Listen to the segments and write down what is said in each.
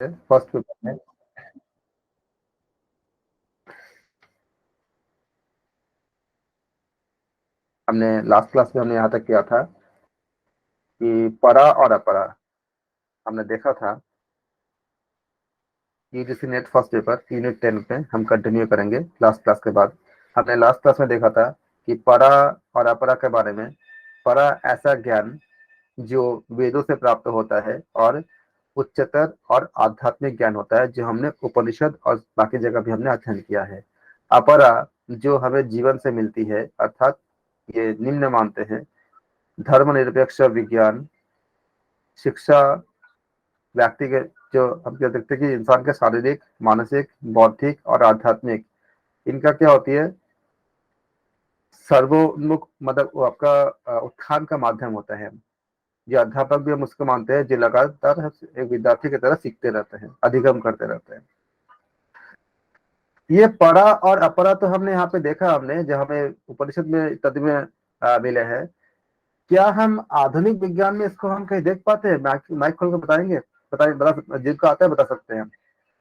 First paper में हमने last class में हमने यहाँ तक किया था कि परा और अपरा हमने देखा था। UGC net first paper unit 10 पे हम कंटिन्यू करेंगे लास्ट क्लास के बाद। हमने लास्ट क्लास में देखा था कि परा और अपरा के बारे में। परा ऐसा ज्ञान जो वेदों से प्राप्त होता है और उच्चतर और आध्यात्मिक ज्ञान होता है, जो हमने उपनिषद और बाकी जगह भी हमने अध्ययन किया है। अपरा जो हमें जीवन से मिलती है, अर्थात ये निम्न मानते हैं धर्मनिरपेक्ष विज्ञान, शिक्षा, व्यक्ति के जो हम क्या देखते हैं कि इंसान के शारीरिक, मानसिक, बौद्धिक और आध्यात्मिक, इनका क्या होती है सर्वोन्मुख, मतलब वो आपका उत्थान का माध्यम होता है। जो अध्यापक भी हम उसको मानते हैं, जो लगातार एक विद्यार्थी की तरह सीखते रहते हैं, अधिगम करते रहते हैं। ये परा और अपरा तो हमने यहाँ पे देखा, हमने जो हमें उपनिषद में तत्व में मिले हैं। क्या हम आधुनिक विज्ञान में इसको हम कहीं देख पाते हैं? माइक खोल कर बताएंगे, बताइए, जिनको आता है बता सकते हैं।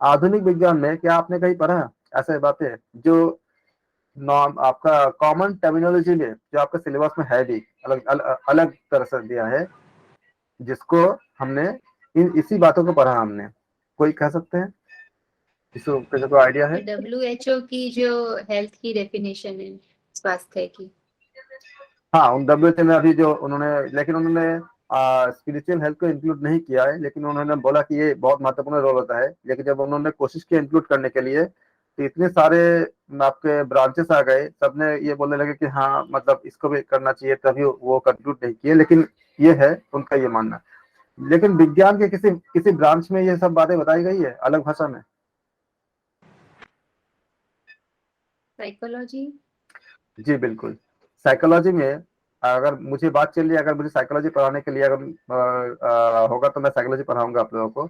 आधुनिक विज्ञान में क्या आपने कहीं पढ़ा ऐसे बातें जो नॉर्म आपका कॉमन टर्मिनोलॉजी में, जो आपके सिलेबस में है भी अलग तरह से दिया है, जिसको हमने इसी बातों को पढ़ा हमने? कोई कह सकते हैं इसको, किसी को आइडिया है? WHO की जो हेल्थ की डेफिनेशन है स्वास्थ्य की। हाँ, उन WHO में अभी जो उन्होंने, लेकिन उन्होंने स्पिरिचुअल हेल्थ को इंक्लूड नहीं किया है, लेकिन उन्होंने बोला कि ये बहुत महत्वपूर्ण रोल होता है। लेकिन जब उन्होंने कोशिश की इंक्लूड करने के लिए, तो इतने सारे आपके ब्रांचेस आ गए, सबने ये बोलने लगे कि हाँ मतलब इसको भी करना चाहिए, तभी वो कंक्लूड नहीं किए। लेकिन ये है उनका ये मानना। लेकिन विज्ञान के किसी किसी ब्रांच में ये सब बातें बताई गई है अलग भाषा में? साइकोलॉजी। जी बिल्कुल। साइकोलॉजी में अगर मुझे बात चल रही है, अगर मुझे साइकोलॉजी पढ़ाने के लिए अगर होगा तो मैं साइकोलॉजी पढ़ाऊंगा आप लोगों को।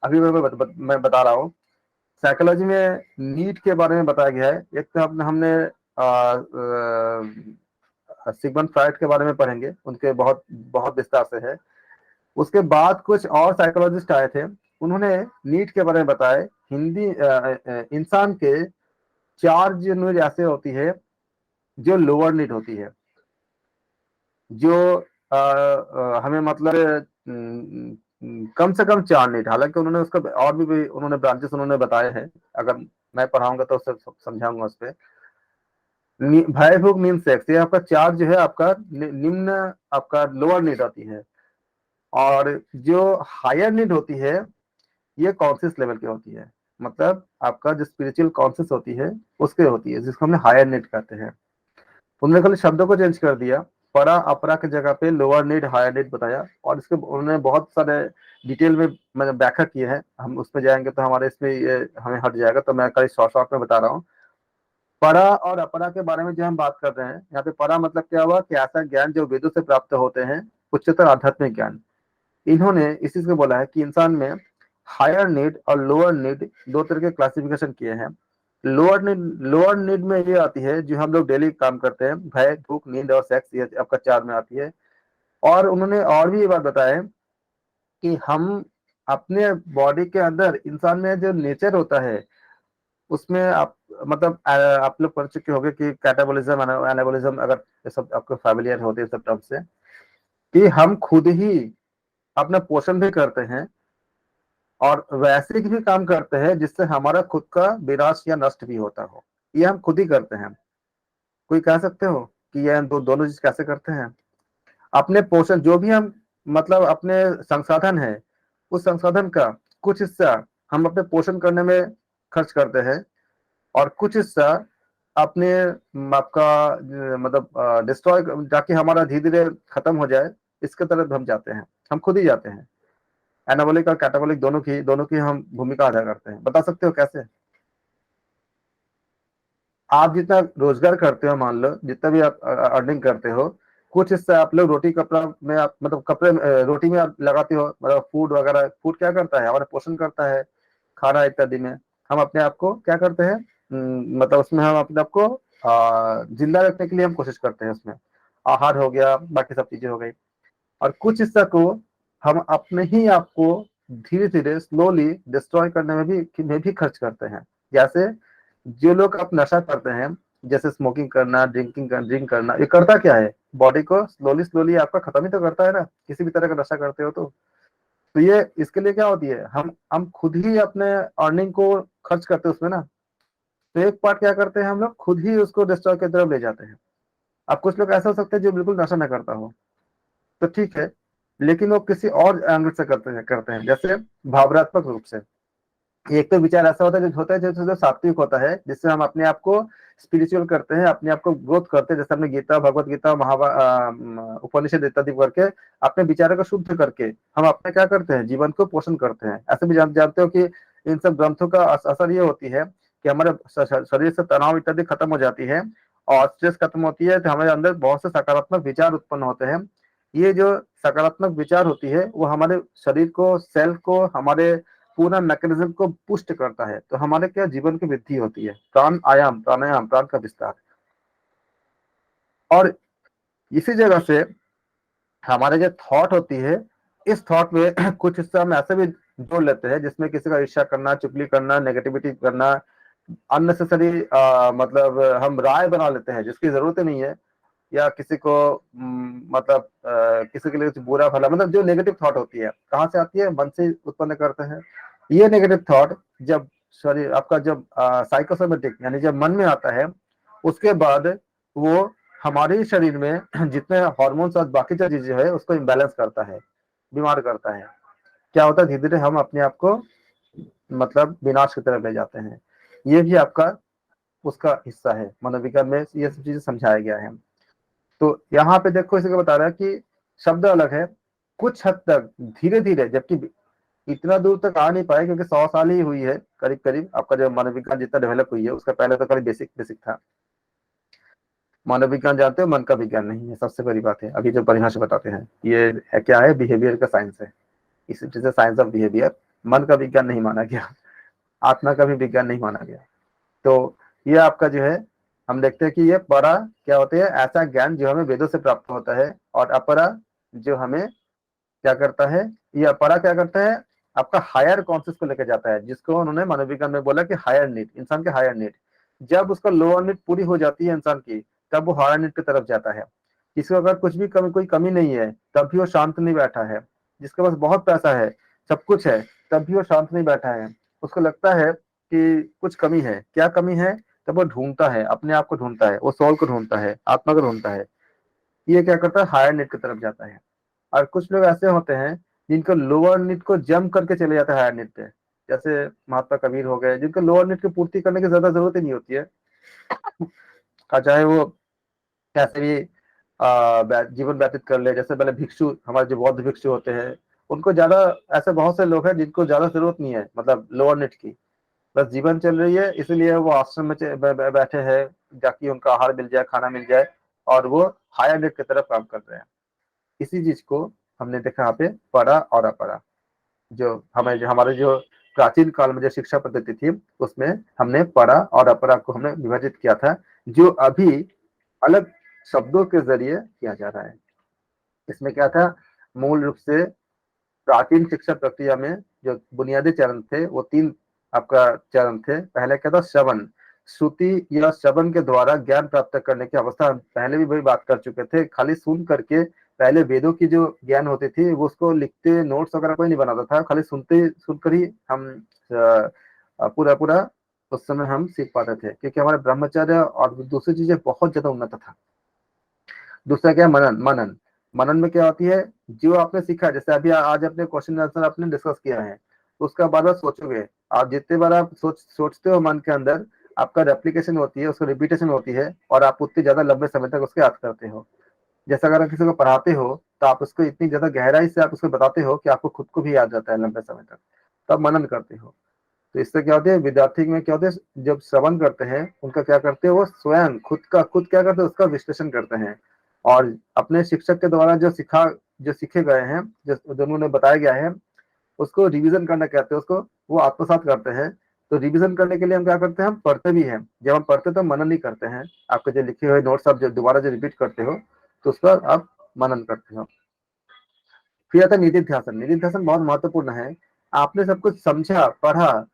अभी मैं बता रहा हूँ। साइकोलॉजी में नीड के बारे में बताया गया है। एक तो हमने सिगमंड फ्राइड के बारे में पढ़ेंगे, उनके बहुत बहुत विस्तार से है। उसके बाद कुछ और साइकोलॉजिस्ट आए थे, उन्होंने नीड के बारे में बताया। हिंदी इंसान के चार जो नीड ऐसे होती है जो लोअर नीड होती है, जो हमें मतलब कम से कम चार नीड। हालांकि उन्होंने उसका और भी उन्होंने ब्रांचेस उन्होंने बताए हैं। अगर मैं पढ़ाऊंगा तो उससे समझाऊंगा उस पर। भय भूख नींद सेक्स, ये आपका चार जो है आपका निम्न आपका लोअर नीड होती है। और जो हायर नीड होती है ये कॉन्शियस लेवल की होती है, मतलब आपका जो स्पिरिचुअल कॉन्शियस होती है उसके होती है, जिसको हमने हायर नीड कहते हैं। उन्होंने खाली शब्दों को चेंज कर दिया, परा अपरा की जगह पे लोअर नीड हायर नीड बताया। और इसके उन्होंने बहुत सारे डिटेल में मतलब व्याख्या की है। हम उसमें जाएंगे तो हमारे इसमें ये हमें हट जाएगा, तो मैं खाली शॉर्ट शॉर्ट में बता रहा हूँ। परा और अपरा के बारे में जो हम बात कर रहे हैं यहाँ पे, परा मतलब क्या हुआ कि ऐसा ज्ञान जो वेदों से प्राप्त होते हैं, उच्चतर आध्यात्मिक ज्ञान। इन्होंने इसी से बोला है कि इंसान में हायर नीड और लोअर नीड दो तरह के क्लासिफिकेशन किए हैं। लोअर नीड में ये आती है जो हम लोग डेली काम करते हैं, भय भूख नींद और सेक्स, ये आपका चार में आती है। और उन्होंने और भी ये बात बताया कि हम अपने बॉडी के अंदर इंसान में जो नेचर होता है उसमें आप मतलब आप लोग पढ़ चुके होंगे कि कैटाबॉलिज्म एनाबॉलिज्म, अगर ये सब आपको फैमिलियर होते हैं सब टर्म से, कि हम खुद ही अपना पोषण भी करते हैं और वैसे भी काम करते हैं जिससे हमारा खुद का विनाश या नष्ट भी होता हो। ये हम खुद ही करते हैं। कोई कह सकते हो कि ये हम दोनों चीज कैसे करते हैं? अपने पोषण जो भी हम मतलब अपने संसाधन है, उस संसाधन का कुछ हिस्सा हम अपने पोषण करने में खर्च करते हैं, और कुछ हिस्सा अपने आपका मतलब डिस्ट्रॉय, जाके हमारा धीरे धीरे खत्म हो जाए, इसके तरफ हम जाते हैं। हम खुद ही जाते हैं। एनाबॉलिक और कैटाबॉलिक दोनों की हम भूमिका अदा करते हैं। बता सकते हो कैसे? आप जितना रोजगार करते हो, मान लो जितना भी आप अर्निंग करते हो, कुछ हिस्सा आप लोग रोटी कपड़ा में आप मतलब कपड़े रोटी में आप लगाते हो, मतलब फूड वगैरह। फूड क्या करता है? हमारा पोषण करता है, खाना इत्यादि में। हम अपने आप को क्या करते हैं, मतलब उसमें हम अपने आप को जिंदा रखने के लिए हम कोशिश करते हैं। उसमें आहार हो गया, बाकी सब चीजें हो गई। और कुछ हिस्सा को हम अपने ही आप को धीरे धीरे स्लोली डिस्ट्रॉय करने में भी खर्च करते हैं। जैसे जो लोग अब नशा करते हैं, जैसे स्मोकिंग करना, ड्रिंक करना, ये करता क्या है, बॉडी को स्लोली स्लोली आपका खत्म ही तो करता है ना, किसी भी तरह का नशा करते हो तो ये इसके लिए क्या होती है, हम खुद ही अपने अर्निंग को खर्च करते हैं उसमें ना। तो एक पार्ट क्या करते हैं, हम लोग खुद ही उसको डिस्ट्रॉय की तरफ ले जाते हैं। अब कुछ लोग ऐसा हो सकते हैं जो बिल्कुल नशा ना करता हो, तो ठीक है, लेकिन वो किसी और एंगल से करते हैं, जैसे भावनात्मक रूप से। एक तो विचार ऐसा होता है जो सात्विक होता है, जिससे हम अपने आप को स्पिरिचुअल करते हैं, अपने आप को ग्रोथ करते हैं, जैसे हमने गीता, भगवत गीता, उपनिषद इत्यादि करके अपने विचारों को शुद्ध करके हम अपने क्या करते हैं, जीवन को पोषण करते हैं। ऐसे भी जानते हो कि इन सब ग्रंथों का असर ये होती है कि हमारे शरीर से तनाव इत्यादि खत्म हो जाती है और स्ट्रेस खत्म होती है, तो हमारे अंदर बहुत से सकारात्मक विचार उत्पन्न होते हैं। ये जो सकारात्मक विचार होती है वो हमारे शरीर को, सेल को, हमारे पूरा मैकेनिज्म को पुष्ट करता है, तो हमारे क्या जीवन की वृद्धि होती है, प्राणायाम, प्राण का विस्तार। और इसी जगह से हमारे जो थॉट होती है, इस थॉट में कुछ हिस्सा हम ऐसे भी जोड़ लेते हैं जिसमें किसी का ईर्ष्या करना, चुगली करना, नेगेटिविटी करना, अननेसेसरी मतलब हम राय बना लेते हैं जिसकी जरूरत ही नहीं है, या किसी को मतलब किसी के लिए कुछ बुरा भला, मतलब जो नेगेटिव थॉट होती है कहाँ से आती है, मन से उत्पन्न करते हैं। ये नेगेटिव थॉट जब शरीर आपका जब साइकोसोमेटिक यानी जब मन में आता है, उसके बाद वो हमारे शरीर में जितने हॉर्मोन्स और बाकी जो चीजें है उसको इम्बैलेंस करता है, बीमार करता है। क्या होता है, धीरे धीरे हम अपने आप को मतलब विनाश की तरफ ले जाते हैं। ये भी आपका उसका हिस्सा है, मनोविज्ञान में ये सब चीजें समझाया गया है। तो यहाँ पे देखो इसी को बता रहा है कि शब्द अलग है, कुछ हद तक धीरे धीरे, जबकि इतना दूर तक आ नहीं पाए क्योंकि 100 साल ही हुई है करीब करीब, आपका जो मनोविज्ञान जितना डेवलप हुई है, उसका पहले तो करीब बेसिक बेसिक था। मनोविज्ञान जानते हो, मन का विज्ञान नहीं है, सबसे बड़ी बात है। अभी जो परिभाषा बताते हैं ये है, क्या है, बिहेवियर का साइंस है, इसी वजह से साइंस ऑफ बिहेवियर। मन का विज्ञान नहीं माना गया, आत्मा का भी विज्ञान नहीं माना गया। तो ये आपका जो है, हम देखते हैं कि ये परा क्या होते हैं, ऐसा ज्ञान जो हमें वेदों से प्राप्त होता है, और अपरा जो हमें क्या करता है, ये अपरा क्या करता है, आपका हायर कॉन्शियस को लेकर जाता है, जिसको उन्होंने मनोविज्ञान में बोला कि हायर नीड, इंसान के हायर नीड। जब उसका लोअर नीड पूरी हो जाती है इंसान की, तब वो हायर नीड की तरफ जाता है। किसी को अगर कुछ भी कोई कमी नहीं है, तब भी वो शांत नहीं बैठा है। जिसके पास बहुत पैसा है, सब कुछ है, तब भी वो शांत नहीं बैठा है। उसको लगता है कि कुछ कमी है, क्या कमी है, तब वो ढूंढता है, अपने आप को ढूंढता है, वो सोल को ढूंढता है, आत्मा को ढूंढता है। ये क्या करता है, हायर नीड की तरफ जाता है। और कुछ लोग ऐसे होते हैं जिनको लोअर नीड को जम करके चले जाते हैं हायर नीड पे, जैसे महात्मा कबीर हो गए, जिनको लोअर नीड की पूर्ति करने की ज्यादा जरूरत ही नहीं होती है। चाहे वो कैसे भी जीवन व्यतीत कर ले, जैसे पहले भिक्षु, हमारे जो बौद्ध भिक्षु होते हैं, उनको ज्यादा, ऐसे बहुत से लोग हैं जिनको ज्यादा जरूरत नहीं है मतलब लोअर नीड की, बस जीवन चल रही है इसलिए वो आश्रम में बैठे हैं, ताकि उनका आहार मिल जाए, खाना मिल जाए, और वो हायर नीड की तरफ काम कर रहे हैं। इसी चीज को हमने देखा यहाँ पे, परा और अपरा। जो हमारे जो प्राचीन काल में जो शिक्षा पद्धति थी, उसमें हमने परा और अपरा को हमने विभाजित किया था, जो अभी अलग शब्दों के जरिए किया जा रहा है। इसमें क्या था, मूल रूप से प्राचीन शिक्षा प्रक्रिया में जो बुनियादी चरण थे वो तीन आपका चरण थे। पहले क्या था, श्रवण, श्रुति या श्रवण के द्वारा ज्ञान प्राप्त करने की अवस्था, हम पहले भी वही बात कर चुके थे। खाली सुन करके, पहले वेदों की जो ज्ञान होती थी वो उसको लिखते, नोट्स वगैरह कोई नहीं बनाता था, खाली सुनते सुनकर ही हम पूरा पूरा उस समय हम सीख पाते थे, क्योंकि हमारे ब्रह्मचर्य और दूसरी चीजें बहुत ज्यादा उन्नत था। दूसरा क्या है, मनन। मनन मनन में क्या होती है, जो आपने सीखा, जैसे अभी आज अपने क्वेश्चन आंसर आपने डिस्कस किया है, उसका बार बार सोचोगे आप, जितने बार आप सोचते हो मन के अंदर, आपका रेप्लिकेशन होती है, उसको रिपीटेशन होती है, और आप उतनी ज्यादा लंबे समय तक उसके याद करते हो। जैसे अगर आप किसी को पढ़ाते हो तो आप उसको इतनी ज्यादा गहराई से आप उसको बताते हो कि आपको खुद को भी याद रहता है लंबे समय तक, तब मनन करते हो। तो इससे क्या होता है, विद्यार्थी में क्या होता है, जब श्रवण करते हैं उनका क्या करते हैं, वो स्वयं खुद क्या करते हैं, उसका विश्लेषण करते हैं, और अपने शिक्षक के द्वारा जो सीखे गए हैं, जो उन्होंने बताया गया है, उसको रिवीजन करना कहते हैं, उसको वो आत्मसात करते हैं। तो रिवीजन करने के लिए हम क्या करते हैं, हम पढ़ते भी हैं। जब हम पढ़ते तो मनन नहीं करते हैं, आपके जो लिखे हुए नोट्स आप जो दोबारा जो रिपीट करते हो, तो उसका आप मनन करते हो। फिर आता है निधिध्यासन। निधिध्यासन बहुत महत्वपूर्ण है। आपने सब कुछ समझा, पढ़ा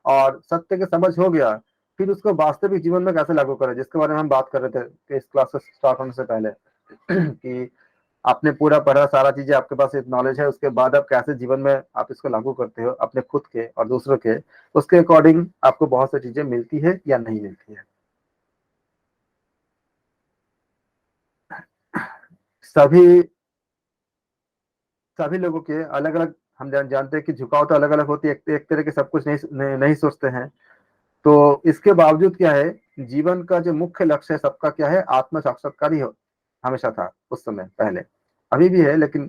और सत्य की समझ हो गया, फिर उसको वास्तविक जीवन में कैसे लागू करें, जिसके बारे में हम बात कर रहे थे कि इस क्लास स्टार्ट होने से पहले कि आपने पूरा पढ़ा, सारा चीजें आपके पास एक नॉलेज है, उसके बाद आप कैसे जीवन में आप इसको लागू करते हो अपने खुद के और दूसरों के, उसके अकॉर्डिंग आपको बहुत सी चीजें मिलती है या नहीं मिलती है। सभी सभी लोगों के अलग अलग, हम जानते हैं कि झुकाव तो अलग अलग होती है, एक तरह के सब कुछ नहीं सोचते हैं। तो इसके बावजूद क्या है, जीवन का जो मुख्य लक्ष्य है सबका क्या है, आत्म साक्षात्कार ही हमेशा था उस समय पहले, अभी भी है, लेकिन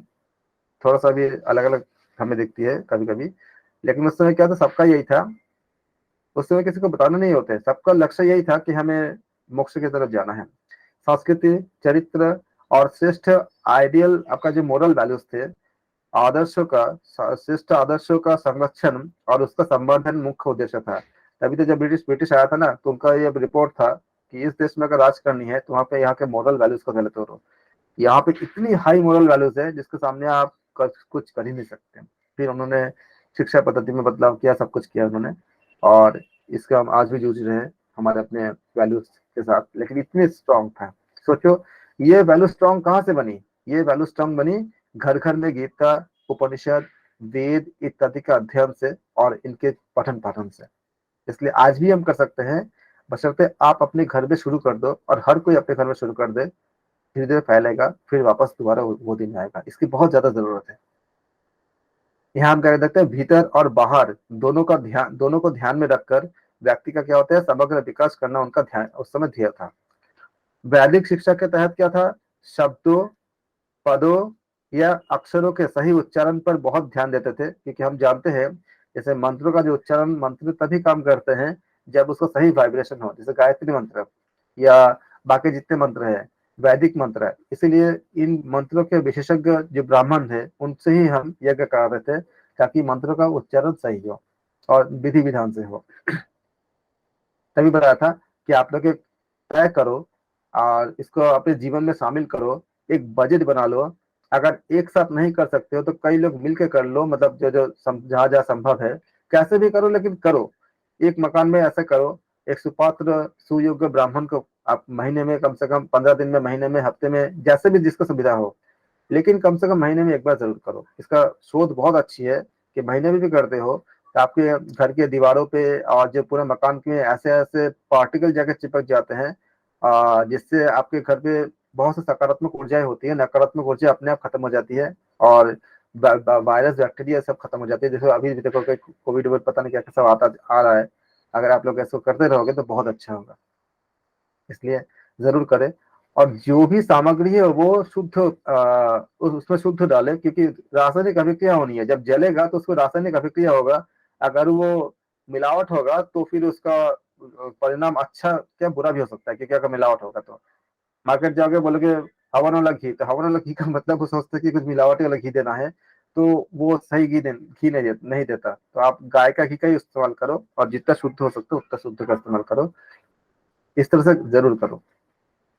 थोड़ा सा भी अलग अलग हमें दिखती है कभी कभी। लेकिन उस समय क्या था, सबका यही था। उस समय किसी को बताना नहीं होते, सबका लक्ष्य यही था कि हमें मोक्ष की तरफ जाना है। संस्कृति, चरित्र और श्रेष्ठ आइडियल, आपका जो मोरल वैल्यूज थे, आदर्शों का, श्रेष्ठ आदर्शों का संरक्षण और उसका संवर्धन मुख्य उद्देश्य था। तभी तो जब ब्रिटिश आया था ना, तो उनका ये रिपोर्ट था कि इस देश में अगर राज करनी है तो वहाँ पे यहाँ के मॉरल वैल्यूज को पहले तोड़ो। यहाँ पे इतनी हाई मॉरल वैल्यूज है जिसके सामने आप कुछ कर ही नहीं सकते। फिर उन्होंने शिक्षा पद्धति में बदलाव किया, सब कुछ किया उन्होंने, और इसका हम आज भी जूझ रहे हैं हमारे अपने वैल्यूज के साथ, लेकिन इतनी स्ट्रांग था। सोचो, ये वैल्यू स्ट्रांग कहाँ से बनी? ये वैल्यू स्ट्रांग बनी घर घर में गीता, उपनिषद, वेद इत्यादि का अध्ययन से और इनके पठन पाठन से। इसलिए आज भी हम कर सकते हैं, बशर्ते आप अपने घर में शुरू कर दो और हर कोई अपने घर में शुरू कर दे, धीरे धीरे फैलेगा, फिर वापस दोबारा वो दिन आएगा। इसकी बहुत ज्यादा जरूरत है। यहाँ हम क्या कर सकते हैं, भीतर और बाहर दोनों को ध्यान में रखकर व्यक्ति का क्या होता है, समग्र विकास करना उनका ध्यान उस समय ध्येय था। वैदिक शिक्षा के तहत क्या था, शब्दों, पदों या अक्षरों के सही उच्चारण पर बहुत ध्यान देते थे, क्योंकि हम जानते हैं जैसे मंत्रों का जो उच्चारण, मंत्र तभी काम करते हैं जब उसको सही वाइब्रेशन हो, जैसे गायत्री मंत्र या बाकी जितने मंत्र है, वैदिक मंत्र है। इसीलिए इन मंत्रों के विशेषज्ञ जो ब्राह्मण है उनसे ही हम यज्ञ करा रहे थे, ताकि मंत्रों का उच्चारण सही हो और विधि विधान से हो। तभी बताया था कि आप लोग तय करो और इसको अपने जीवन में शामिल करो, एक बजट बना लो। अगर एक साथ नहीं कर सकते हो तो कई लोग मिलकर कर लो, मतलब जो जो जहाँ जहाँ संभव है कैसे भी करो, लेकिन करो। एक मकान में ऐसा करो, एक सुपात्र सुयोग्य ब्राह्मण को आप महीने में कम से कम 15 दिन में, महीने में, हफ्ते में, जैसे भी जिसको सुविधा हो, लेकिन कम से कम महीने में एक बार जरूर करो। इसका शोध बहुत अच्छी है कि महीने में भी करते हो तो आपके घर के दीवारों पे और जो पूरे मकान के ऐसे ऐसे पार्टिकल जाके चिपक जाते हैं, जिससे आपके घर पे बहुत सी सकारात्मक ऊर्जाएं होती है, नकारात्मक ऊर्जा अपने आप खत्म हो जाती है और वायरस बैक्टीरिया सब खत्म हो जाती है। जैसे अभी भी देखो कि कोविड पता नहीं क्या क्या सब आता आ रहा है। अगर आप लोग ऐसा करते रहोगे तो बहुत अच्छा होगा, इसलिए जरूर करें। और जो भी सामग्री है वो शुद्ध, उसमें शुद्ध डालें, क्योंकि रासायनिक अभिक्रिया होनी है। जब जलेगा तो उसको रासायनिक अभिक्रिया होगा, अगर वो मिलावट होगा तो फिर उसका परिणाम अच्छा क्या बुरा भी हो सकता है, क्योंकि अगर मिलावट होगा तो मार्केट जाओगे बोलोगे हवन वाला घी, तो हवन वाला घी का मतलब वो सोचते हैं कि कुछ मिलावटी वाला घी देना है, तो वो सही घी नहीं देता। तो आप गाय का घी का ही इस्तेमाल करो और जितना शुद्ध हो सकता है उतना शुद्ध का इस्तेमाल करो। इस तरह से जरूर करो।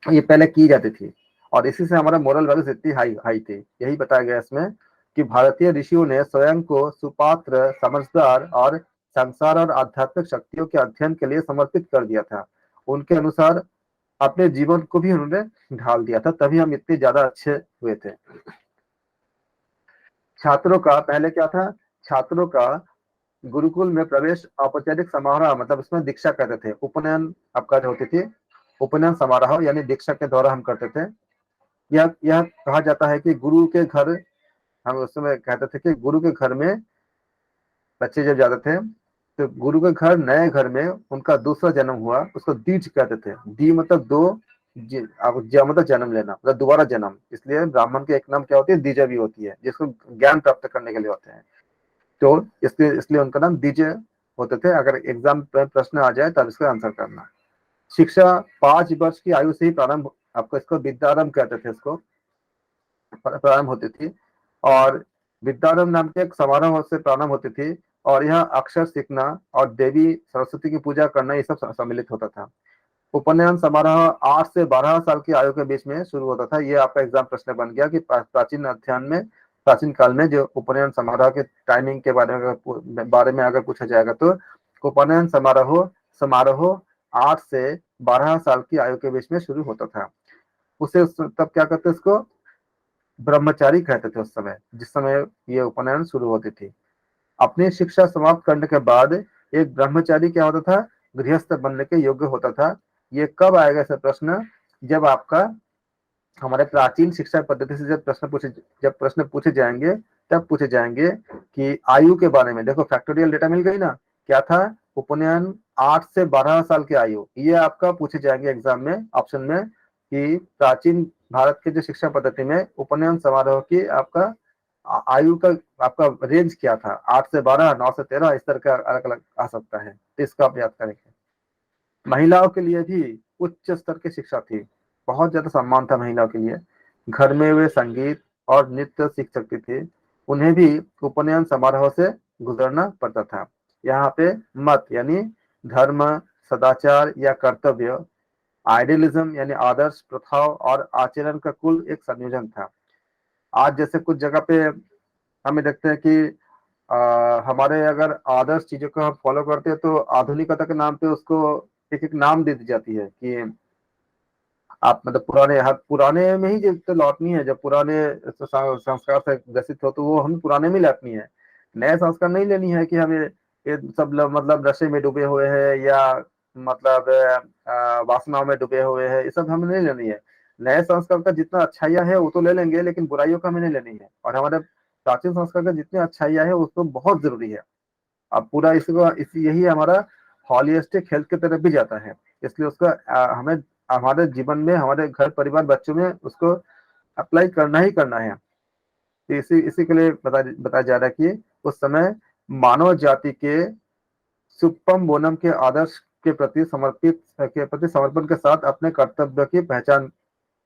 ये पहले की जाती थी और इसी से हमारा मोरल वैल्यूज इतनी हाई हाई थी। यही बताया गया इसमें कि भारतीय ऋषियों ने स्वयं को सुपात्र, समझदार और संसार और आध्यात्मिक शक्तियों के अध्ययन के लिए समर्पित कर दिया था। उनके अनुसार अपने जीवन को भी उन्होंने ढाल दिया था, तभी हम इतने ज्यादा अच्छे हुए थे। छात्रों का पहले क्या था, छात्रों का गुरुकुल में प्रवेश औपचारिक समारोह, मतलब उसमें दीक्षा करते थे, उपनयन आपका जो होती थी, उपनयन समारोह यानी दीक्षा के द्वारा हम करते थे। यह कहा जाता है कि गुरु के घर, हम उस समय कहते थे कि गुरु के घर में बच्चे जब जाते थे तो गुरु के घर, नए घर में उनका दूसरा जन्म हुआ, उसको दीज कहते थे। दी मतलब दो, अब मतलब जन्म लेना, मतलब दोबारा जन्म। इसलिए ब्राह्मण के एक नाम क्या होती है, द्विज भी होती है, जिसको ज्ञान प्राप्त करने के लिए होते हैं। तो इसलिए इसलिए उनका नाम द्विज होते थे। अगर एग्जाम में प्रश्न आ जाए तब इसका आंसर करना। शिक्षा 5 वर्ष की आयु से ही प्रारंभ, आपको इसको विद्यारंभ कहते थे, इसको प्रारंभ होती थी। और विद्यारंभ नाम के एक समारोह से प्रारंभ होती थी और यह अक्षर सीखना और देवी सरस्वती की पूजा करना, ये सब सम्मिलित होता था। उपनयन समारोह 8 से 12 साल की आयु के बीच में शुरू होता था। ये आपका एग्जाम प्रश्न बन गया कि प्राचीन अध्ययन में प्राचीन काल में जो उपनयन समारोह के टाइमिंग के बारे में अगर पूछा जाएगा तो उपनयन समारोह समारोह 8 से 12 साल की आयु के बीच में शुरू होता था। तब क्या करते इसको ब्रह्मचारी कहते थे उस समय, जिस समय ये उपनयन शुरू होती थी। अपनी शिक्षा समाप्त करने के बाद एक ब्रह्मचारी क्या होता था, गृहस्थ बनने के योग्य होता था। ये कब आएगा ऐसा प्रश्न, जब आपका हमारे प्राचीन शिक्षा पद्धति से जब प्रश्न पूछे जाएंगे, तब पूछे जाएंगे कि आयु के बारे में। देखो फैक्टोरियल डेटा मिल गई ना, क्या था, उपनयन 8 से 12 साल की आयु, ये आपका पूछे जाएंगे एग्जाम में ऑप्शन में कि प्राचीन भारत के जो शिक्षा पद्धति में उपनयन समारोह की आपका आयु का आपका रेंज क्या था, 8 से 12, 9 से 13, इस तरह का अलग अलग आ सकता है, तो इसका आप याद करेंगे। महिलाओं के लिए भी उच्च स्तर की शिक्षा थी, बहुत ज्यादा सम्मान था महिलाओं के लिए। घर में वे संगीत और नृत्य सीख सकती थी, उन्हें भी उपनयन समारोह से गुजरना पड़ता था। यहाँ पे मत यानी धर्म, सदाचार या कर्तव्य, आइडियलिज्म यानी आदर्श, प्रथाओं और आचरण का कुल एक संयोजन था। आज जैसे कुछ जगह पे हमें देखते हैं कि हमारे अगर आदर्श चीजों को हम फॉलो करते हैं तो आधुनिकता के नाम पे उसको एक एक नाम दे दी जाती है कि आप मतलब पुराने में ही तो लौटनी है। जब पुराने संस्कार से ग्रसित हो तो वो हम पुराने में लौटनी है, नए संस्कार नहीं लेनी है कि हमें ये सब लोग मतलब नशे में डूबे हुए हैं या मतलब वासनाओं में डूबे हुए हैं, ये सब हमें नहीं लेनी है। नए संस्कार का जितना अच्छाइयाँ है वो तो ले लेंगे, लेकिन बुराइयों का हमें नहीं लेनी है। और हमारे प्राचीन संस्कार का जितनी अच्छाइयाँ है उसको बहुत जरूरी है। अब पूरा इसको यही हमारा हॉलिस्टिक हेल्थ की तरफ भी जाता है, इसलिए उसका हमें हमारे जीवन में, हमारे घर परिवार बच्चों में उसको अप्लाई करना ही करना है। तो इसी इसी के लिए बताया जा रहा है कि उस समय मानव जाति के सुप्पम बोनम के आदर्श के प्रति समर्पण के साथ अपने कर्तव्य की पहचान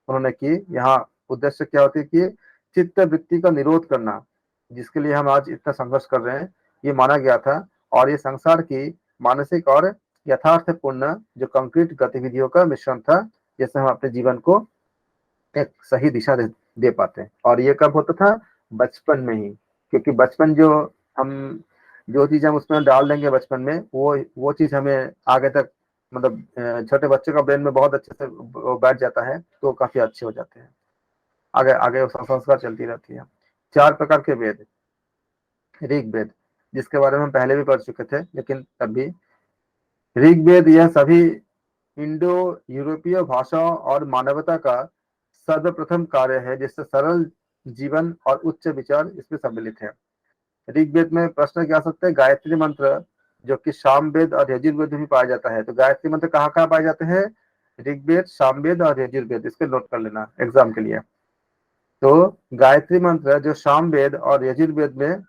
उन्होंने की। यहाँ उद्देश्य क्या होती है कि चित्त वृत्ति का निरोध करना, जिसके लिए हम आज इतना संघर्ष कर रहे हैं, ये माना गया था। और ये संसार की मानसिक और यथार्थपूर्ण जो कंक्रीट गतिविधियों का मिश्रण था, जिससे हम अपने जीवन को एक सही दिशा दे पाते हैं। और ये कब होता था, बचपन में ही, क्योंकि बचपन हम जो चीज हम उसमें डाल देंगे बचपन में, वो चीज हमें आगे तक मतलब छोटे बच्चे का ब्रेन में बहुत अच्छे से वो बैठ जाता है, तो काफी अच्छे हो जाते हैं। आगे आगे संस्कार चलती रहती है। 4 प्रकार के वेद, ऋग्वेद, जिसके बारे में हम पहले भी पढ़ चुके थे, लेकिन तब भी ऋग्वेद यह सभी इंडो यूरोपीय भाषाओं और मानवता का सर्वप्रथम कार्य है, जिससे सरल जीवन और उच्च विचार इसमें सम्मिलित है। ऋग्वेद में प्रश्न क्या आ सकते हैं, गायत्री मंत्र जो कि सामवेद और यजुर्वेद में भी पाया जाता है। तो गायत्री मंत्र कहाँ कहाँ पाए जाते हैं, ऋग्वेद, सामवेद और यजुर्वेद, इसके नोट कर लेना एग्जाम के लिए। तो गायत्री मंत्र जो सामवेद और यजुर्वेद में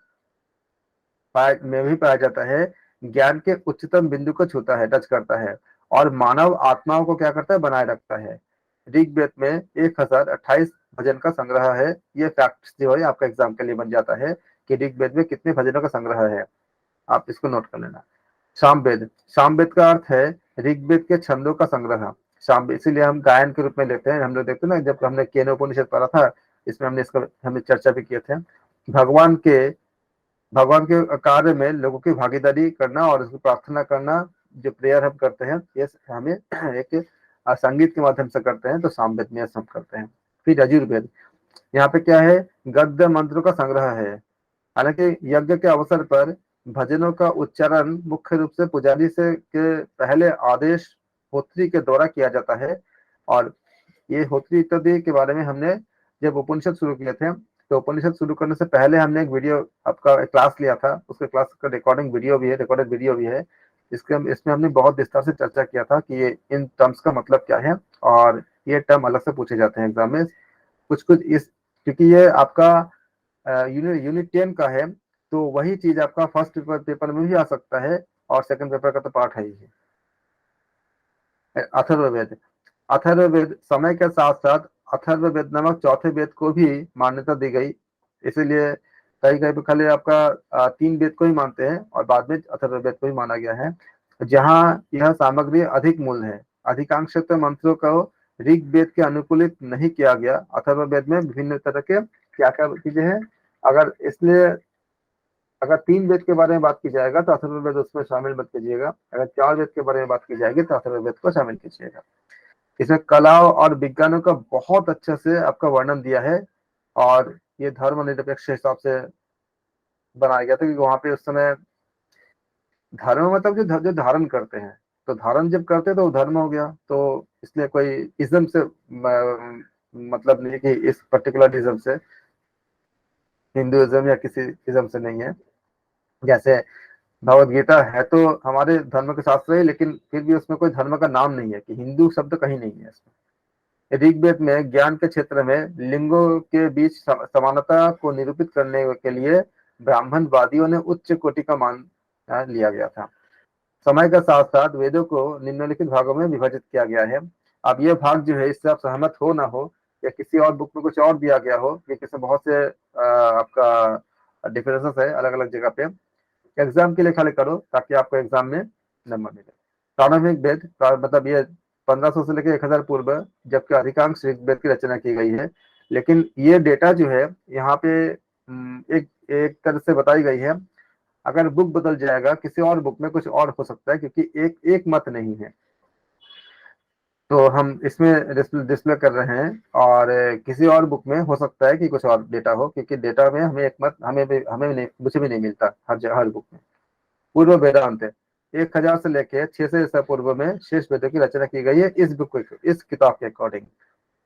भी पाया जाता है, ज्ञान के उच्चतम बिंदु को छूता है, टच करता है, और मानव आत्माओं को क्या करता है, बनाए रखता है। ऋग्वेद में 1028 भजन का संग्रह है। ये फैक्ट जो है आपका एग्जाम के लिए बन जाता है कि ऋग्वेद में कितने भजनों का संग्रह है, आप इसको नोट कर लेना। सामवेद, सामवेद का अर्थ है ऋग्वेद के छंदों का संग्रह। सामवेद इसीलिए हम गायन के रूप में लेते हैं। हम लोग देखते हैं ना, जब हमने केनोपनिषद पढ़ा था, इसमें हमने चर्चा भी किए थे। भगवान के भगवान के कार्य में लोगों की भागीदारी करना और उसकी प्रार्थना करना, जो प्रेयर हम करते हैं, ये हमें एक संगीत के माध्यम से करते हैं, तो सामवेद में सब करते हैं। फिर यजुर्वेद, यहाँ पे क्या है, गद्य मंत्रों का संग्रह है। हालांकि यज्ञ के अवसर पर भजनों का उच्चारण मुख्य रूप से पुजारी से के पहले आदेश होत्री के द्वारा किया जाता है। और ये होत्री इत्यादि के बारे में हमने जब उपनिषद शुरू किए थे, तो उपनिषद शुरू करने से पहले हमने एक वीडियो आपका क्लास लिया था, उसके क्लास का रिकॉर्डिंग वीडियो भी है, रिकॉर्डेड वीडियो भी है। इसमें हमने बहुत विस्तार से चर्चा किया था कि ये इन टर्म्स का मतलब क्या है, और ये टर्म अलग से पूछे जाते हैं एग्जाम में कुछ कुछ इस, क्योंकि ये आपका यूनिट 10 का है, तो वही चीज आपका फर्स्ट पेपर में भी आ सकता है, और सेकंड पेपर का तो पार्ट है ही है। अथर्ववेद, अथर्ववेद समय के साथ साथ अथर्ववेद नामक चौथे वेद को भी मान्यता दी गई। इसीलिए कहीं कहीं पे खाली आपका 3 वेद को ही मानते हैं, और बाद में अथर्ववेद को ही माना गया है। जहाँ यह सामग्री अधिक मूल है, अधिकांश मंत्रों को ऋग्वेद के अनुकूलित नहीं किया गया। अथर्ववेद में विभिन्न तरह के क्या क्या चीजें हैं, अगर इसलिए अगर 3 वेद के बारे में बात की जाएगा तो अथर्ववेद उसमें शामिल मत कीजिएगा, अगर 4 वेद के बारे में बात की जाएगी तो अथर्ववेद को शामिल कीजिएगा। इसमें कलाओं और विज्ञानों का बहुत अच्छे से आपका वर्णन दिया है, और ये धर्मनिरपेक्ष हिसाब से बनाया गया था, क्योंकि वहां पे उस समय धर्म मतलब जो धारण करते हैं, तो धारण जब करते हैं तो वो धर्म हो गया, तो इसलिए कोई इज्म से मतलब नहीं कि इस पर्टिकुलर इज्म से, हिंदुइज्म या किसी इज्म से नहीं है। जैसे भगवत गीता है तो हमारे धर्म के शास्त्र है, लेकिन फिर भी उसमें कोई धर्म का नाम नहीं है, कि हिंदू शब्द कहीं नहीं है इसमें। ऋग्वेद में ज्ञान के क्षेत्र में लिंगों के बीच समानता को निरूपित करने के लिए ब्राह्मणवादियों ने उच्च कोटि का मान लिया गया था। समय के साथ साथ वेदों को निम्नलिखित भागों में विभाजित किया गया है। अब ये भाग जो है, इससे आप सहमत हो ना हो, या किसी और बुक में कुछ और दिया गया हो, कि किसमें बहुत से आपका डिफरेंसेस है अलग अलग जगह पे, एग्जाम के लिए खाली करो ताकि आपको एग्जाम में नंबर मिले। प्रारंभिक वेद मतलब ये 1500 से लेकर 1000 पूर्व, जबकि अधिकांश ऋग्वेद की रचना की गई है। लेकिन ये डेटा जो है यहाँ पे एक एक तरह से बताई गई है। अगर बुक बदल जाएगा, किसी और बुक में कुछ और हो सकता है, क्योंकि एक एक मत नहीं है, तो हम इसमें डिस्प्ले कर रहे हैं, और किसी और बुक में हो सकता है कि कुछ और डेटा हो, क्योंकि डेटा में हमें एक मत हमें नहीं, मुझे भी नहीं मिलता हर बुक में। पूर्व वेदांत 1000 से लेके 600 ईसा पूर्व में शेष वेदों की रचना की गई है इस बुक इस किताब के अकॉर्डिंग।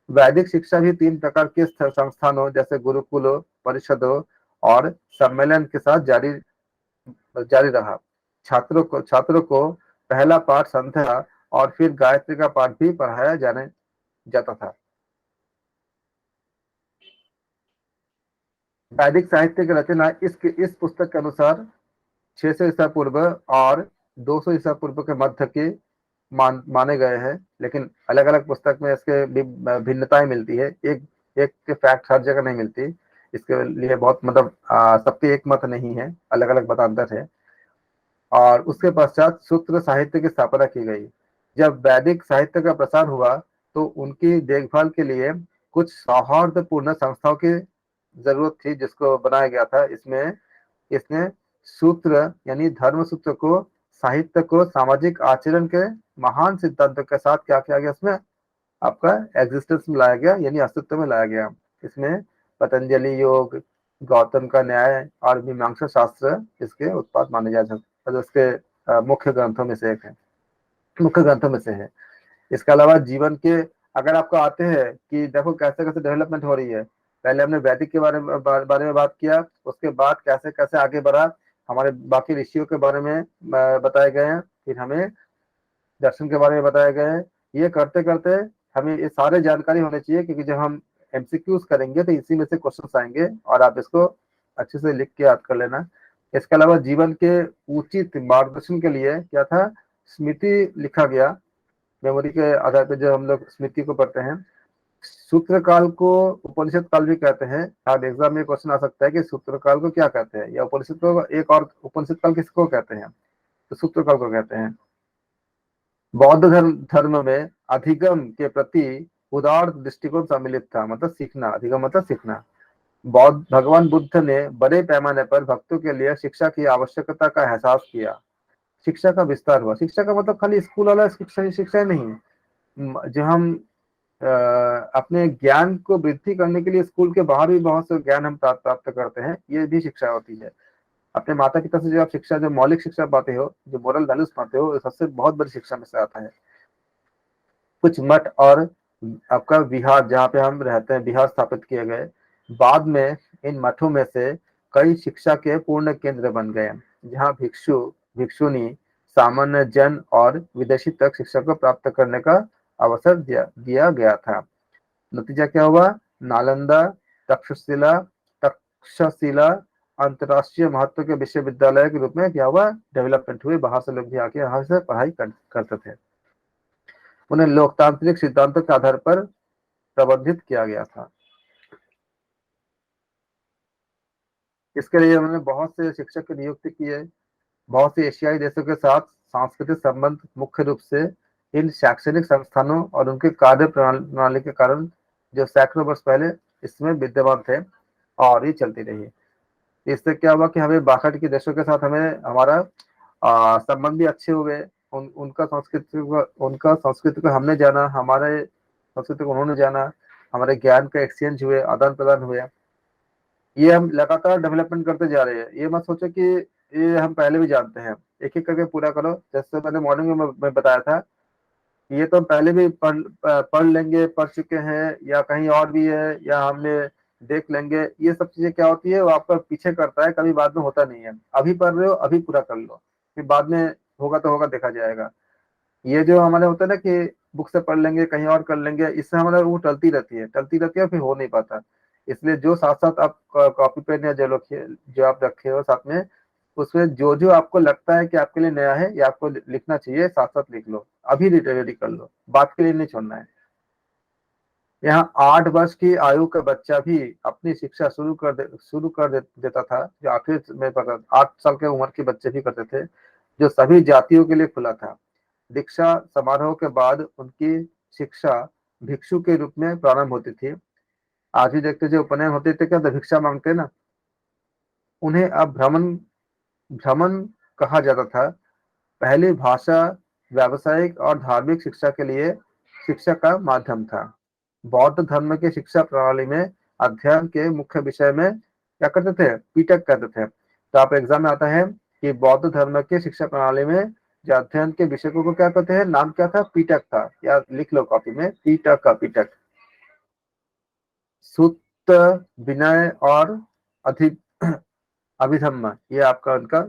वैदिक शिक्षा भी 3 प्रकार के संस्थानों जैसे गुरुकुलों, परिषदों और सम्मेलन के साथ जारी जारी रहा। छात्रों को पहला पाठ संध्या और फिर गायत्री का पाठ भी पढ़ाया जाने जाता था। वैदिक साहित्य की रचना इस पुस्तक के अनुसार 600 ईसा पूर्व और 200 ईसा पूर्व के मध्य के माने गए हैं, लेकिन अलग अलग पुस्तक में इसके भिन्नताएं मिलती है। एक एक के फैक्ट हर जगह नहीं मिलती, इसके लिए बहुत मतलब सबके एक मत नहीं है, अलग अलग मतांतर है। और उसके पश्चात सूत्र साहित्य की स्थापना की गई। जब वैदिक साहित्य का प्रसार हुआ तो उनकी देखभाल के लिए कुछ सौहार्दपूर्ण संस्थाओं की जरूरत थी, जिसको बनाया गया था। इसमें इसने सूत्र यानी धर्म सूत्र को, साहित्य को सामाजिक आचरण के महान सिद्धांतों के साथ क्या किया गया, इसमें आपका एग्जिस्टेंस में लाया गया, यानी अस्तित्व में लाया गया। इसमें पतंजलि योग, गौतम का न्याय और मीमांसा शास्त्र इसके उत्पाद माने जा सकते, तो इसके मुख्य ग्रंथों में से एक है, मुख्य ग्रंथों में से है। इसके अलावा जीवन के, अगर आपको आते हैं कि देखो कैसे कैसे डेवलपमेंट हो रही है, पहले हमने वैदिक के बारे में बात किया, उसके बाद कैसे कैसे आगे बढ़ा, हमारे बाकी ऋषियों के बारे में बताए गए हैं, फिर हमें दर्शन के बारे में बताए गए हैं। ये करते करते हमें ये सारे जानकारी होनी चाहिए, क्योंकि जब हम एमसीक्यूज करेंगे तो इसी में से क्वेश्चन आएंगे, और आप इसको अच्छे से लिख के याद कर लेना। इसके अलावा जीवन के उचित मार्गदर्शन के लिए क्या था, स्मृति लिखा गया। मेमोरी के आधार पर जो हम लोग स्मृति को पढ़ते हैं, सूत्र काल को उपनिषद काल भी कहते हैं। आज एग्जाम में क्वेश्चन आ सकता है कि सूत्र काल को क्या कहते हैं, या उपनिषद को एक और उपनिषद काल किसको कहते हैं, तो सूत्र काल को कहते हैं। बौद्ध धर्म में अधिगम के प्रति उदार दृष्टिकोण सम्मिलित था, मतलब सीखना, अधिगम मतलब सीखना। बौद्ध भगवान बुद्ध ने बड़े पैमाने पर भक्तों के लिए शिक्षा की आवश्यकता का एहसास किया। शिक्षा का विस्तार हुआ। शिक्षा का मतलब खाली स्कूल वाला शिक्षा ही नहीं है। जो हम अपने ज्ञान को वृद्धि करने के लिए स्कूल के बाहर भी बहुत से ज्ञान हम प्राप्त करते हैं, ये भी शिक्षा होती है। अपने माता पिता से जो आप शिक्षा, जो मौलिक शिक्षा पाते हो, जो मोरल वैल्यूज पाते हो, सबसे बहुत बड़ी शिक्षा में से आता है। कुछ मठ और आपका विहार, जहाँ पे हम रहते हैं, विहार स्थापित किए गए। बाद में इन मठों में से कई शिक्षा के पूर्ण केंद्र बन गए, जहाँ भिक्षु भिक्षुनी, सामान्य जन और विदेशी तक शिक्षा को प्राप्त करने का अवसर दिया गया था। नतीजा क्या हुआ, नालंदा, तक्षशिला तक्षशिला अंतरराष्ट्रीय महत्व के विश्वविद्यालय के रूप में क्या हुआ, डेवलपमेंट हुए। बाहर से लोग भी आके यहाँ से पढ़ाई करते थे। उन्हें लोकतांत्रिक सिद्धांतों के आधार पर प्रबंधित किया गया था। इसके लिए उन्होंने बहुत से शिक्षक की नियुक्ति की है। बहुत से एशियाई देशों के साथ सांस्कृतिक संबंध मुख्य रूप से इन शैक्षणिक संस्थानों और उनके कार्य प्रणाली के कारण, जो सैकड़ों वर्ष पहले इसमें विद्यमान थे, और ये चलती रही। इससे क्या हुआ कि हमें बाकी के देशों के साथ हमें हमारा संबंध भी अच्छे हुए। उनका संस्कृति को हमने जाना, हमारे संस्कृति को उन्होंने जाना, हमारे ज्ञान का एक्सचेंज हुए, आदान प्रदान हुए। ये हम लगातार डेवलपमेंट करते जा रहे हैं। ये मत सोचो कि ये हम पहले भी जानते हैं। एक एक करके पूरा करो। जैसे मैंने मॉर्निंग में मैं बताया था, ये तो हम पहले भी पढ़ लेंगे, पढ़ चुके हैं, या कहीं और भी है, या हमने देख लेंगे। ये सब चीजें क्या होती है, वो आपका पीछे करता है, कभी बाद में होता नहीं है। अभी पढ़ रहे हो, अभी पूरा कर लो, फिर बाद में होगा तो होगा, देखा जाएगा। ये जो हमारे होता है ना कि बुक से पढ़ लेंगे, कहीं और कर लेंगे, इससे हमारा वो टलती रहती है, फिर हो नहीं पाता। इसलिए जो साथ साथ आप कॉपी पेन या जो आप रखे हो साथ में, उसमें जो जो आपको लगता है कि आपके लिए नया है या आपको लिखना चाहिए, साथ साथ लिख लो, अभी रेडी कर लो, बात के लिए नहीं छोड़ना है। यहाँ 8 वर्ष की आयु का बच्चा भी अपनी शिक्षा देता था, जो आखिर में पता 8 साल के उम्र के बच्चे भी करते थे, जो सभी जातियों के लिए खुला था। दीक्षा समारोह के बाद उनकी शिक्षा भिक्षु के रूप में प्रारंभ होती थी। आज भी देखते जो उपनयन होते थे, क्या तो भिक्षा मांगते ना, उन्हें अब भ्रमण कहा जाता था। पहली भाषा व्यावसायिक और धार्मिक शिक्षा के लिए शिक्षा का माध्यम था। बौद्ध धर्म के शिक्षा प्रणाली में अध्ययन के मुख्य विषय में क्या करते थे, पीटक करते थे। तो आप एग्जाम में आता है कि बौद्ध धर्म के शिक्षा प्रणाली में जो अध्ययन के विषय को क्या कहते हैं, नाम क्या था, पीटक था। या लिख लो कॉपी में, पीटक का पीटक। सुत्त, विनय और अधि अभिधम्म, ये आपका उनका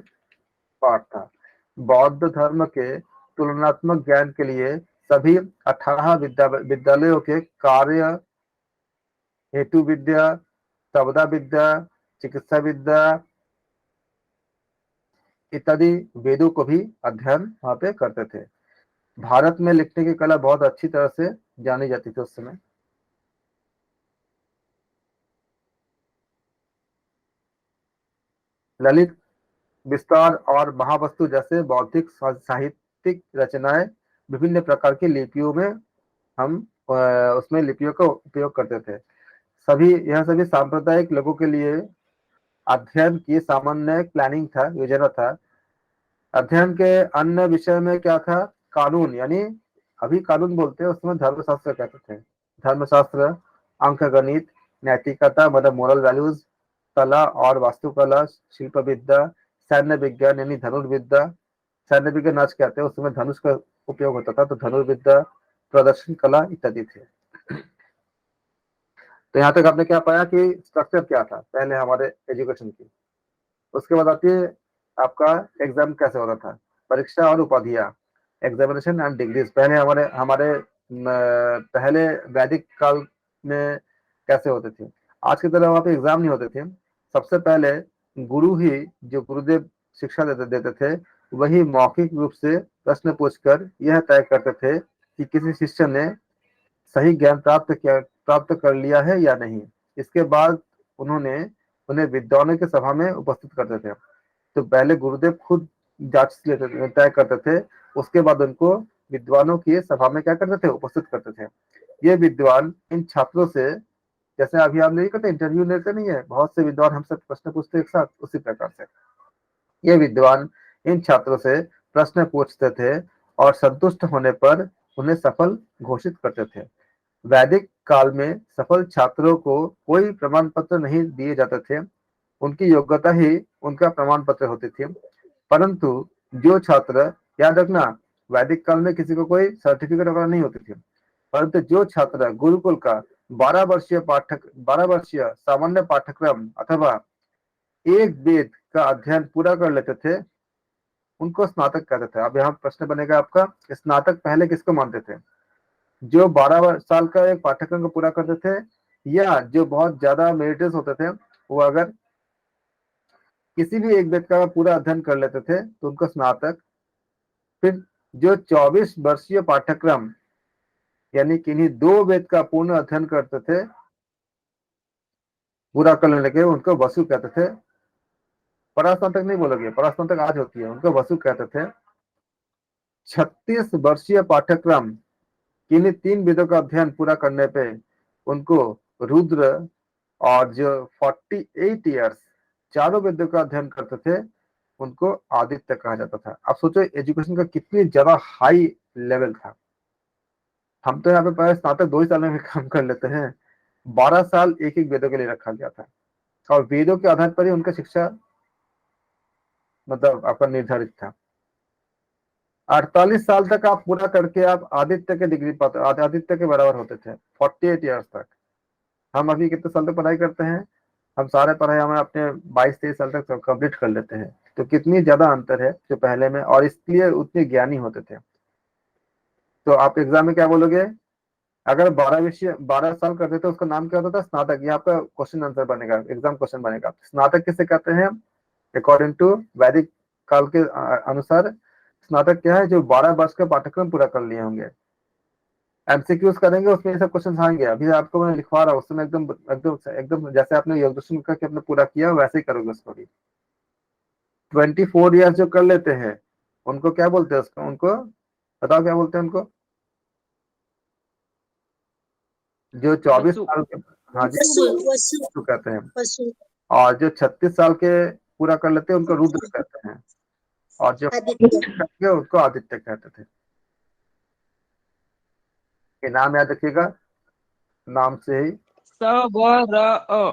पाठ था। बौद्ध धर्म के तुलनात्मक ज्ञान के लिए सभी 18 विद्यालयों के कार्य, हेतु विद्या, तबदा विद्या, चिकित्सा विद्या इत्यादि वेदों को भी अध्ययन वहां पे करते थे। भारत में लिखने की कला बहुत अच्छी तरह से जानी जाती थी उस समय। ललित, विस्तार और महावस्तु जैसे बौद्धिक साहित्यिक रचनाएं विभिन्न प्रकार की लिपियों में हम उसमें लिपियों का उपयोग करते थे। यह सभी सांप्रदायिक लोगों के लिए अध्ययन की सामान्य प्लानिंग था, योजना था। अध्ययन के अन्य विषय में क्या था, कानून, यानी अभी कानून बोलते हैं, उसमें धर्मशास्त्र कहते थे। धर्मशास्त्र, अंक गणित, नैतिकता मतलब मोरल वैल्यूज, कला और वास्तुकला, शिल्प विद्या, सैन्य विज्ञान यानी धनुर्विद्या, सैन्य विज्ञान आज कहते हैं, उसमें धनुष का उपयोग होता था, तो धनुर्विद्या, प्रदर्शन कला इत्यादि थे। तो यहाँ तक आपने क्या पाया कि स्ट्रक्चर क्या था पहले हमारे एजुकेशन की। उसके बाद आती है आपका एग्जाम कैसे होता था, परीक्षा और उपाधियां, एग्जामिनेशन एंड डिग्रीज। पहले हमारे हमारे पहले वैदिक काल में कैसे होते थे, आज की तरह वहाँ पे एग्जाम नहीं होते थे। सबसे पहले गुरु ही, जो गुरुदेव शिक्षा देते थे, वही मौखिक रूप से प्रश्न पूछकर यह तय करते थे कि किसी शिष्य ने सही ज्ञान प्राप्त कर लिया है या नहीं। इसके बाद उन्होंने उन्हें विद्वानों की सभा में उपस्थित करते थे। तो पहले गुरुदेव खुद जांच लेते तय करते थे, उसके बाद उनको विद्वानों की सभा में क्या करते थे, उपस्थित करते थे। ये विद्वान इन छात्रों से, जैसे अभी आप नहीं करते इंटरव्यू लेते नहीं है, बहुत से विद्वान हमसे प्रश्न पूछते एक साथ, उसी प्रकार से ये विद्वान इन छात्रों से प्रश्न पूछते थे और संतुष्ट होने पर उन्हें सफल घोषित करते थे। वैदिक काल में सफल छात्रों को कोई प्रमाण पत्र नहीं दिए जाते थे, उनकी योग्यता ही उनका प्रमाण पत्र होती थी। परंतु जो छात्र, याद रखना, वैदिक काल में किसी को कोई सर्टिफिकेट वगैरह नहीं होती थी, परंतु जो छात्र गुरुकुल का 12 वर्षीय सामान्य पाठ्यक्रम अथवा एक वेद का अध्ययन पूरा कर लेते थे, उनको स्नातक कहते थे। अब यहाँ प्रश्न बनेगा आपका, स्नातक पहले किसको मानते थे, जो 12 साल का एक पाठ्यक्रम को पूरा करते थे, या जो बहुत ज्यादा मेरिटस होते थे, वो अगर किसी भी एक वेद का पूरा अध्ययन कर लेते थे तो उनको स्नातक। फिर जो 24 वर्षीय पाठ्यक्रम यानी किन्हीं 2 वेद का पूर्ण अध्ययन करते थे, पूरा कर लेने के, उनको वसु कहते थे। परास्नातक नहीं बोलोगे, परास्नातक आज होती है, उनको वसु कहते थे। 36 वर्षीय पाठ्यक्रम किन्हीं 3 वेदों का अध्ययन पूरा करने पे उनको रुद्र, और जो 48 ईयर्स चारों वेदों का अध्ययन करते थे उनको आदित्य कहा जाता था। अब सोचो एजुकेशन का कितनी ज्यादा हाई लेवल था। हम तो यहाँ पे पहले स्नातक 2 ही साल में भी काम कर लेते हैं, 12 साल एक एक वेदों के लिए रखा गया था, और वेदों के आधार पर ही उनका शिक्षा मतलब आपका निर्धारित था। 48 साल तक आप पूरा करके आप आदित्य के डिग्री पाते, आदित्य के बराबर होते थे, 48 ईयर्स तक। हम अभी कितने साल तक पढ़ाई करते हैं, हम सारे पढ़ाई हमें अपने 22-23 साल तक कंप्लीट कर लेते हैं। तो कितनी ज्यादा अंतर है जो पहले में, और इसलिए उतने ज्ञानी होते थे। तो आप एग्जाम में क्या बोलोगे, अगर 12 साल करते थे उसका नाम क्या होता था, स्नातक। ये आपका क्वेश्चन आंसर बनेगा, एग्जाम क्वेश्चन बनेगा। स्नातक किसे कहते हैं, अकॉर्डिंग टू वैदिक काल के अनुसार स्नातक क्या है, जो 12 वर्ष का पाठ्यक्रम पूरा कर लिए होंगे। एमसीक्यूज करेंगे उसमें ये सब क्वेश्चन आएंगे। अभी आपको मैं लिखवा रहा हूँ उसमें एकदम एकदम एकदम जैसे आपने योगदर्शन करके अपने पूरा किया वैसे ही करोगे उसको भी। 24 ईयर्स जो कर लेते हैं उनको क्या बोलते हैं, उसको उनको बताओ क्या बोलते हैं उनको, जो 24 वसु साल के, हाँ जी, वसु वसु वसु कहते हैं। वसु और जो 36 साल के पूरा कर लेते हैं उनको रुद्र कहते हैं, और जो आदित्य करके उसको आदित्य कहते थे। ये नाम याद रखिएगा, नाम से ही। स व र अ,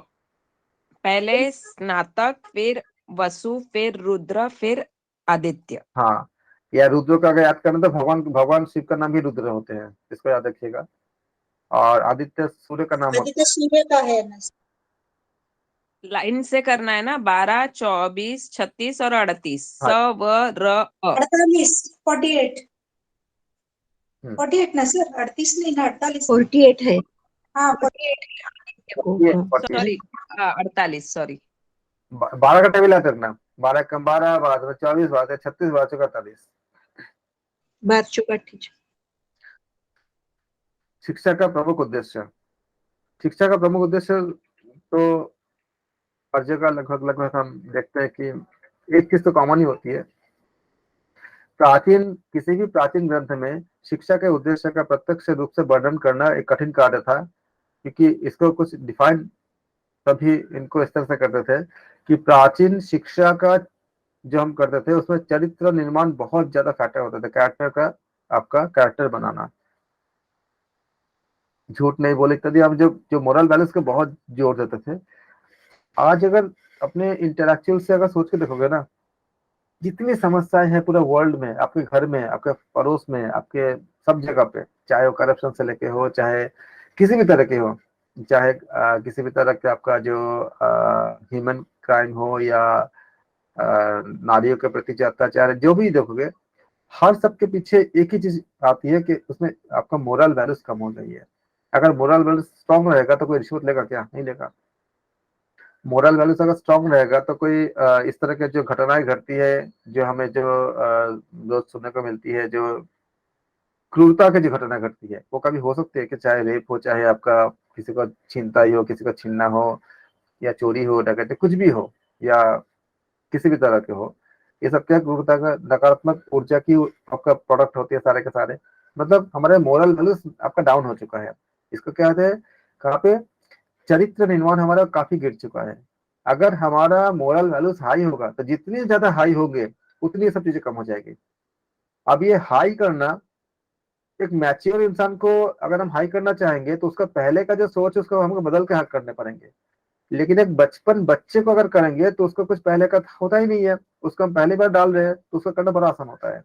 पहले स्नातक, फिर वसु, फिर रुद्र, फिर आदित्य। हाँ, या रुद्र का अगर याद करना तो भगवान भगवान शिव का नाम भी रुद्र होते हैं, इसको याद रखिएगा। और आदित्य सूर्य का नाम होता आदित्य सूर्य का है ना। लाइन से करना है ना, 12, 24, 36 और 38। है। स हाँ। व र अ। 48 48 हम्म। 48 ना सर, 38 नहीं ना, 48 48 है। हाँ 48 सॉरी, 48, सॉरी। 12 का टेबल याद रखना, 12 कम 12, 12 24, 12 36, 12 48। 12 शिक्षा का प्रमुख उद्देश्य, शिक्षा का प्रमुख उद्देश्य तो हर जगह लगभग लगभग हम देखते हैं कि एक चीज तो कॉमन ही होती है। प्राचीन किसी भी प्राचीन ग्रंथ में शिक्षा के उद्देश्य का प्रत्यक्ष रूप से वर्णन करना एक कठिन कार्य था, क्योंकि इसको कुछ डिफाइन तभी इनको इस तरह से करते थे कि प्राचीन शिक्षा का जो हम करते थे उसमें चरित्र निर्माण बहुत ज्यादा फैक्टर होता था, कैरेक्टर का, आपका कैरेक्टर बनाना, झूठ नहीं बोले इत्यादि। हम जो जो मोरल वैल्यूज को बहुत जोर देते थे। आज अगर अपने इंटेलेक्चुअल से अगर सोच के देखोगे ना, जितनी समस्याएं हैं पूरे वर्ल्ड में, आपके घर में, आपके पड़ोस में, आपके सब जगह पे, चाहे वो करप्शन से लेके हो, चाहे किसी भी तरह के हो, चाहे किसी भी तरह के आपका जो ह्यूमन क्राइम हो, या नारियों के प्रति जो अत्याचार है, जो भी देखोगे, हर सबके पीछे एक ही चीज आती है कि उसमें आपका मोरल वैल्यूज कम हो गई है। अगर मोरल वैल्यूज स्ट्रांग रहेगा तो कोई रिश्वत लेगा क्या, नहीं लेगा। मोरल वैल्यूज अगर स्ट्रांग रहेगा तो कोई इस तरह के जो घटनाएं घटती है, जो हमें जो रोज सुनने को मिलती है, जो क्रूरता की जो घटना घटती है, वो कभी हो सकती है कि चाहे रेप हो, चाहे आपका किसी को छीनताई हो, किसी को छीनना हो, या चोरी हो, डकैती कुछ भी हो, या किसी भी तरह के हो, ये सब क्या क्रूरता का नकारात्मक ऊर्जा की आपका प्रोडक्ट होती है सारे के सारे। मतलब हमारे मोरल वैल्यूज आपका डाउन हो चुका है। इसको क्या कहते हैं, कहाँ पे, चरित्र निर्माण हमारा काफी गिर चुका है। अगर हमारा मोरल वैल्यूज हाई होगा तो जितनी ज्यादा हाई होंगे उतनी सब चीजें कम हो जाएगी। अब ये हाई करना, एक मैच्योर इंसान को अगर हम हाई करना चाहेंगे तो उसका पहले का जो सोच है उसको हमको बदल के हाई करने पड़ेंगे। लेकिन एक बचपन बच्चे को अगर करेंगे तो उसको कुछ पहले का होता ही नहीं है, उसको हम पहली बार डाल रहे हैं तो उसका करना बड़ा आसान होता है।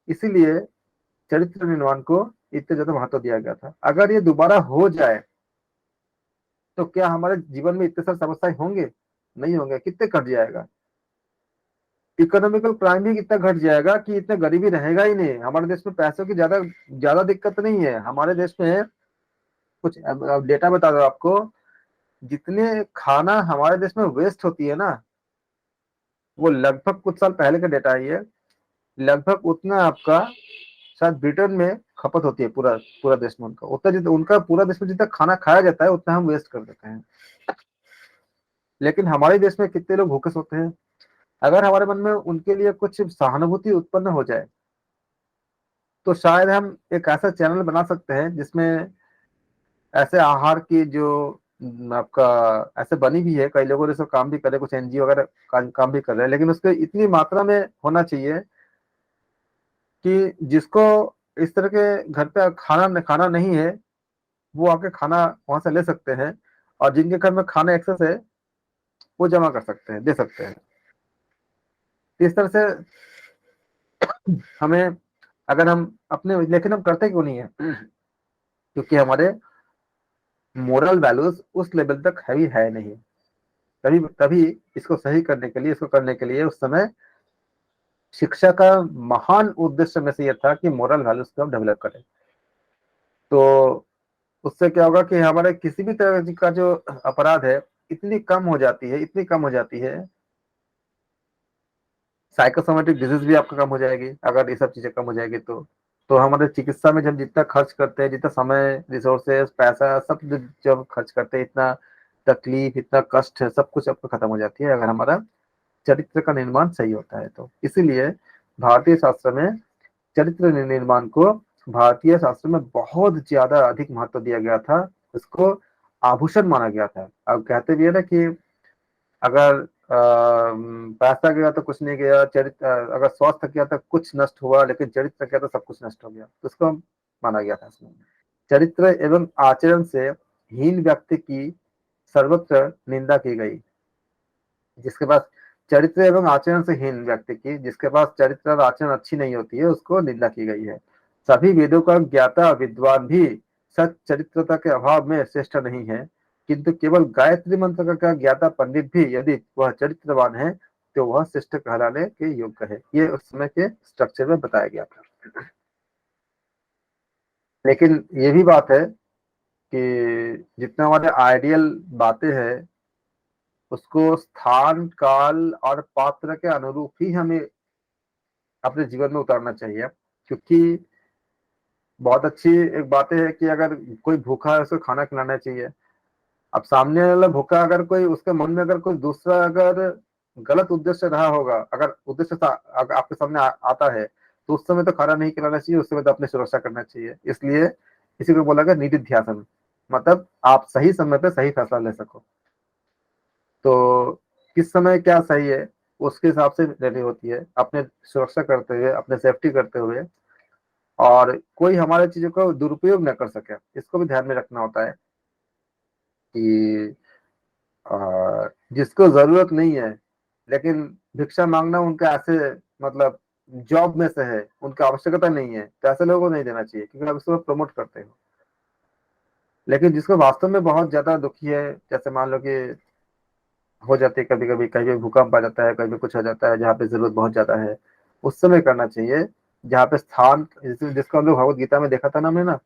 इसीलिए चरित्र निर्माण को इतने ज्यादा महत्व दिया गया था। अगर ये दोबारा हो जाए तो क्या हमारे जीवन में इतने सारे समस्याएं होंगे, नहीं होंगे, कितने घट जाएगा। इकोनॉमिकल क्राइम भी कितना घट जाएगा कि इतना गरीबी रहेगा ही नहीं। हमारे देश में पैसों की ज्यादा ज्यादा दिक्कत नहीं है। हमारे देश में कुछ डेटा बता दो आपको, जितने खाना हमारे देश में वेस्ट होती है ना, वो लगभग कुछ साल पहले का डेटा है ये, लगभग उतना आपका शायद ब्रिटेन में खपत होती है पूरा पूरा देश में। उनका उतना जितना, उनका पूरा देश में जितना खाना खाया जाता है उतना हम वेस्ट कर देते हैं। लेकिन हमारे देश में कितने लोग भूखे सोते हैं। अगर हमारे मन में उनके लिए कुछ सहानुभूति उत्पन्न हो जाए तो शायद हम एक ऐसा चैनल बना सकते हैं जिसमें ऐसे आहार की जो आपका ऐसे बनी भी है, कई लोगों ने इसको काम भी करे, कुछ एनजीओ वगैरह काम भी कर रहे हैं, लेकिन उसके इतनी मात्रा में होना चाहिए कि जिसको इस तरह के घर पे खाना खाना नहीं है वो आके खाना वहां से ले सकते हैं, और जिनके घर में खाना एक्सेस है वो जमा कर सकते हैं, दे सकते हैं। इस तरह से हमें, अगर हम अपने, लेकिन हम करते क्यों नहीं है? क्योंकि हमारे मोरल वैल्यूज उस लेवल तक हैवी है नहीं। तभी तभी इसको सही करने के लिए, इसको करने के लिए उस समय शिक्षा का महान उद्देश्य में से यह था कि मोरल वैल्यूज को हम डेवलप करें। तो उससे क्या होगा कि हमारे किसी भी तरह का जो अपराध है इतनी कम हो जाती है, इतनी कम हो जाती है। साइकोसोमेटिक डिजीज भी आपका कम हो जाएगी अगर ये सब चीजें कम हो जाएगी तो हमारे चिकित्सा में जब जितना खर्च करते हैं, जितना समय, रिसोर्सेस, पैसा, सब जब खर्च करते हैं, इतना तकलीफ, इतना कष्ट है, सब कुछ आपको खत्म हो जाती है अगर हमारा चरित्र का निर्माण सही होता है तो। इसीलिए भारतीय शास्त्र में चरित्र निर्माण को, भारतीय शास्त्र में बहुत ज्यादा अधिक महत्व दिया गया था। इसको आभूषण माना गया था। अब कहते भी है ना कि अगर पैसा गया तो कुछ नहीं गया, चरित्र अगर स्वास्थ्य गया तो कुछ नष्ट हुआ, लेकिन चरित्र गया तो सब कुछ नष्ट हो गया। तो इसको माना गया था इसमें। चरित्र एवं आचरण से हीन व्यक्ति की सर्वत्र निंदा की गई। जिसके पास चरित्र एवं आचरण से हीन व्यक्ति की, जिसके पास चरित्र और आचरण अच्छी नहीं होती है, उसको निंदा की गई है। सभी वेदों का ज्ञाता विद्वान भी सच चरित्रता के अभाव में श्रेष्ठ नहीं है, किंतु केवल गायत्री मंत्र का ज्ञाता पंडित भी यदि वह चरित्रवान है तो वह श्रेष्ठ कहलाने के योग्य है। ये उस समय के स्ट्रक्चर में बताया गया था। लेकिन ये भी बात है कि जितना हमारे आइडियल बातें हैं उसको स्थान, काल और पात्र के अनुरूप ही हमें अपने जीवन में उतारना चाहिए। क्योंकि बहुत अच्छी एक बात है कि अगर कोई भूखा है उसको खाना खिलाना चाहिए। अब सामने वाला भूखा, अगर कोई उसके मन में अगर कोई दूसरा अगर गलत उद्देश्य रहा होगा, अगर उद्देश्य अगर आपके सामने आता है तो उस समय तो खाना नहीं खिलाना चाहिए, उस समय तो अपनी सुरक्षा करना चाहिए। इसलिए इसी को बोला गया निधिध्यासन, मतलब आप सही समय पे सही फैसला ले सको। तो किस समय क्या सही है उसके हिसाब से लेनी होती है, अपने सुरक्षा करते हुए, अपने सेफ्टी करते हुए, और कोई हमारे चीजों का दुरुपयोग न कर सके, इसको भी ध्यान में रखना होता है कि जिसको जरूरत नहीं है लेकिन भिक्षा मांगना उनका ऐसे, मतलब जॉब में से है, उनका आवश्यकता नहीं है, तो ऐसे लोगों को नहीं देना चाहिए क्योंकि आप इसको प्रमोट करते हो। लेकिन जिसको वास्तव में बहुत ज्यादा दुखी है, जैसे मान लो कि हो जाती है कभी कभी, कहीं भी भूकंप आ जाता है, कहीं भी कुछ हो जाता है जहाँ पे जरूरत बहुत ज्यादा है, उस समय करना चाहिए। जहाँ पे स्थान, जिसको हम लोग भगवत गीता में देखा था ना, हमने ना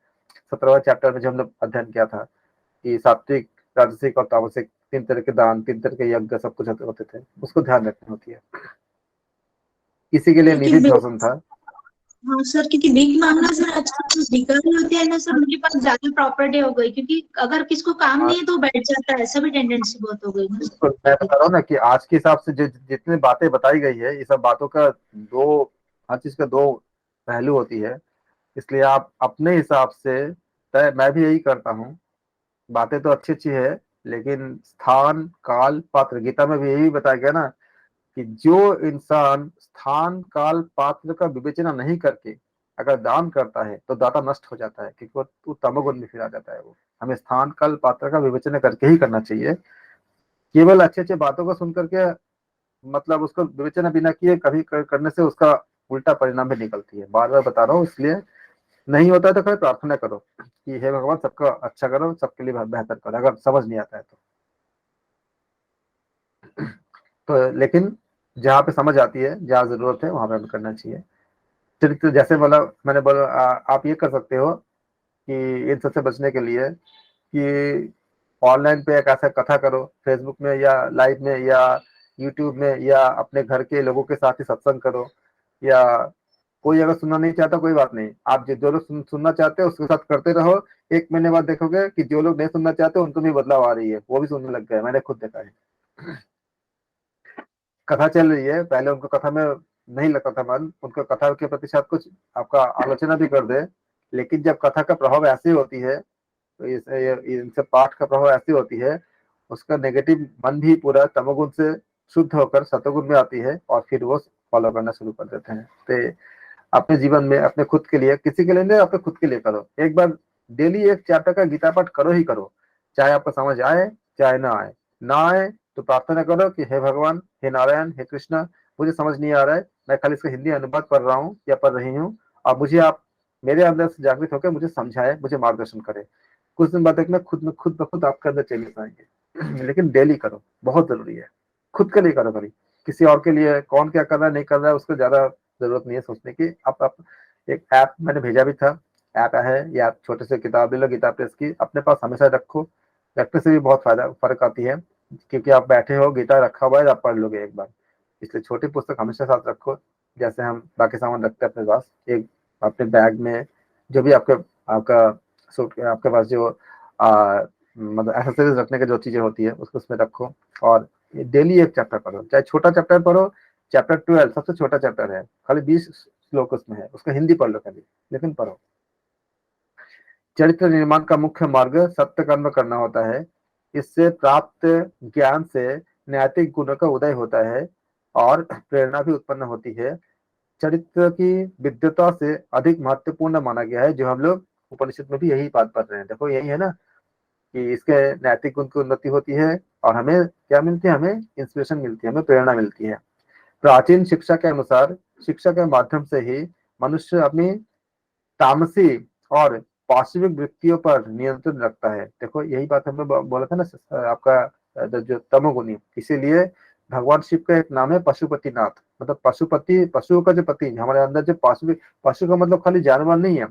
17वां चैप्टर में जब हम लोग अध्ययन किया था कि सात्विक, राजसिक और तामसिक 3 तरह के दान, 3 तरह के यज्ञ सब कुछ होते थे, उसको ध्यान रखनी होती है। इसी के लिए क्योंकि निधि ध्यान था। हाँ सर, क्योंकि भीख मांगना सर आजकल जो भिखारी होते हैं ना सर, उनके पास ज्यादा प्रॉपर्टी हो गई, क्योंकि अगर किसको काम नहीं है तो बैठ जाता है, ऐसा भी टेंडेंसी बहुत हो गई ना तो सर। मैं बता रहा हूँ ना कि आज के हिसाब से जो जितने बातें बताई गई है, ये सब बातों का दो, हर चीज का दो पहलू होती है। इसलिए आप अपने हिसाब से तय, मैं भी यही करता हूँ। बातें तो अच्छी अच्छी है, लेकिन स्थान, काल, पात्र, गीता में भी यही बताया गया ना कि जो इंसान स्थान, काल, पात्र का विवेचना नहीं करके अगर दान करता है तो दाता नष्ट हो जाता है, क्योंकि वो तमोगुण में फिर आ जाता है। वो हमें स्थान, काल, पात्र का विवेचना करके ही करना चाहिए। केवल अच्छे अच्छे बातों को सुन करके, मतलब उसको विवेचना बिना किए कभी करने से उसका उल्टा परिणाम भी निकलती है। बार बार बता रहा हूँ, इसलिए नहीं होता है तो फिर प्रार्थना करो कि हे भगवान सबका अच्छा करो, सबके लिए बेहतर करो, अगर समझ नहीं आता है तो। लेकिन जहाँ पे समझ आती है, जहाँ जरूरत है वहां पे हमें करना चाहिए। चरित्र जैसे बोला, मैंने बोला आप ये कर सकते हो कि इन सबसे बचने के लिए कि ऑनलाइन पे एक ऐसा कथा करो, फेसबुक में या लाइव में या यूट्यूब में, या अपने घर के लोगों के साथ ही सत्संग करो। या कोई अगर सुनना नहीं चाहता कोई बात नहीं, आप जो लोग सुनना चाहते हो उसके साथ करते रहो। 1 महीने बाद देखोगे कि जो लोग नहीं सुनना चाहते उनको भी बदलाव आ रही है, वो भी सुनने लग गए, मैंने खुद देखा है। कथा चल रही है, पहले उनको कथा में नहीं लगता था मन, उनको कथा के प्रति शायद कुछ आपका आलोचना भी कर दे, लेकिन जब कथा का प्रभाव ऐसी होती है इनसे पाठ का प्रभाव ऐसी होती है, उसका नेगेटिव मन भी पूरा तमोगुण से शुद्ध होकर सतोगुण में आती है और फिर वो फॉलो करना शुरू कर देते हैं। तो अपने जीवन में अपने खुद के लिए, किसी के लिए नहीं, अपने खुद के लिए करो। एक बार डेली एक चैप्टर का गीता पाठ करो ही करो, चाहे आपको समझ आए चाहे ना आए। ना आए तो प्रार्थना करो कि हे भगवान, हे नारायण, हे कृष्ण, मुझे समझ नहीं आ रहा है, मैं खाली इसका हिंदी अनुवाद पढ़ रहा हूँ या पढ़ रही हूँ, और मुझे आप मेरे अंदर से जागृत होकर मुझे समझाए, मुझे मार्गदर्शन करे। कुछ दिन बाद तक में खुद ब खुद आपके अंदर चेंजेस आएंगे। लेकिन डेली करो, बहुत जरूरी है। खुद के लिए करो कभी, किसी और के लिए कौन क्या कर रहा है नहीं कर रहा है उसको ज्यादा जरूरत नहीं है सोचने की। आप एक ऐप मैंने भेजा भी था, ऐप है, या आप छोटे से किताब ले लो गीता प्रेस की, अपने पास हमेशा रखो। रखने से भी बहुत फर्क आती है, क्योंकि आप बैठे हो, गीता रखा हुआ है, आप पढ़ लोगे एक बार। इसलिए छोटी पुस्तक हमेशा साथ रखो, जैसे हम बाकी सामान रखते हैं अपने पास। एक अपने बैग में जो भी आपके आपका आपके पास जो मतलब एक्सेसरीज रखने की जो चीजें होती है उसको उसमें रखो, और डेली एक चैप्टर पढ़ो, चाहे छोटा चैप्टर पढ़ो। चैप्टर 12 सबसे छोटा चैप्टर है, खाली 20 श्लोक उसमें है, उसका हिंदी पढ़ लो कभी, लेकिन पढ़ो। चरित्र निर्माण का मुख्य मार्ग सत्य कर्म करना होता है। इससे प्राप्त ज्ञान से नैतिक गुणों का उदय होता है और प्रेरणा भी उत्पन्न होती है। चरित्र की विद्वता से अधिक महत्वपूर्ण माना गया है, जो हम लोग उपनिषद में भी यही बात पढ़ रहे हैं। देखो यही है ना, कि इसके नैतिक गुण की उन्नति होती है और हमें क्या मिलती है, हमें इंस्पिरेशन मिलती है, हमें प्रेरणा मिलती है। प्राचीन शिक्षा के अनुसार शिक्षा के माध्यम से ही मनुष्य अपनी तामसी और पार्श्विक वृत्तियों पर नियंत्रण रखता है। देखो यही बात हमने बोला था ना, आपका जो तमोगुणी, इसीलिए भगवान शिव का एक नाम है पशुपतिनाथ। मतलब पशुपति, पशुओं का जो पति, हमारे अंदर जो पशु का मतलब खाली जानवर नहीं है,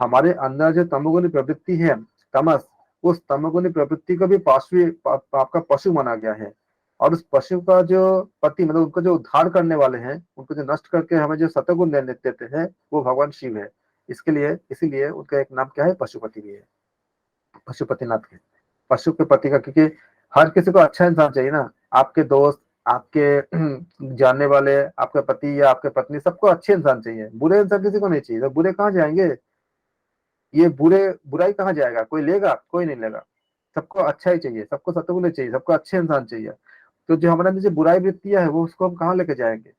हमारे अंदर जो तमोगुणी प्रवृत्ति है, तमस, उस तमोगुणी प्रवृत्ति को भी आपका पशु माना गया है। और उस पशु का जो पति, मतलब उनको जो उद्धार करने वाले हैं, उनको जो नष्ट करके हमें जो सतगुण देते हैं, वो भगवान शिव है। इसके लिए इसीलिए उनका एक नाम क्या है, पशुपति भी है, पशुपतिनाथ के, पशु के पति का। क्योंकि हर किसी को अच्छा इंसान चाहिए ना, आपके दोस्त, आपके जानने वाले, आपके पति या आपके पत्नी, सबको अच्छे इंसान चाहिए, बुरे इंसान किसी को नहीं चाहिए। तो बुरे कहाँ जाएंगे, ये बुराई कहाँ जाएगा, कोई लेगा, कोई नहीं लेगा। सबको अच्छा ही चाहिए, सबको सतगुण चाहिए, सबको अच्छे इंसान चाहिए। तो जो हमारे अंदर जो बुराई वृत्तियां है, वो उसको हम कहाँ लेके जाएंगे,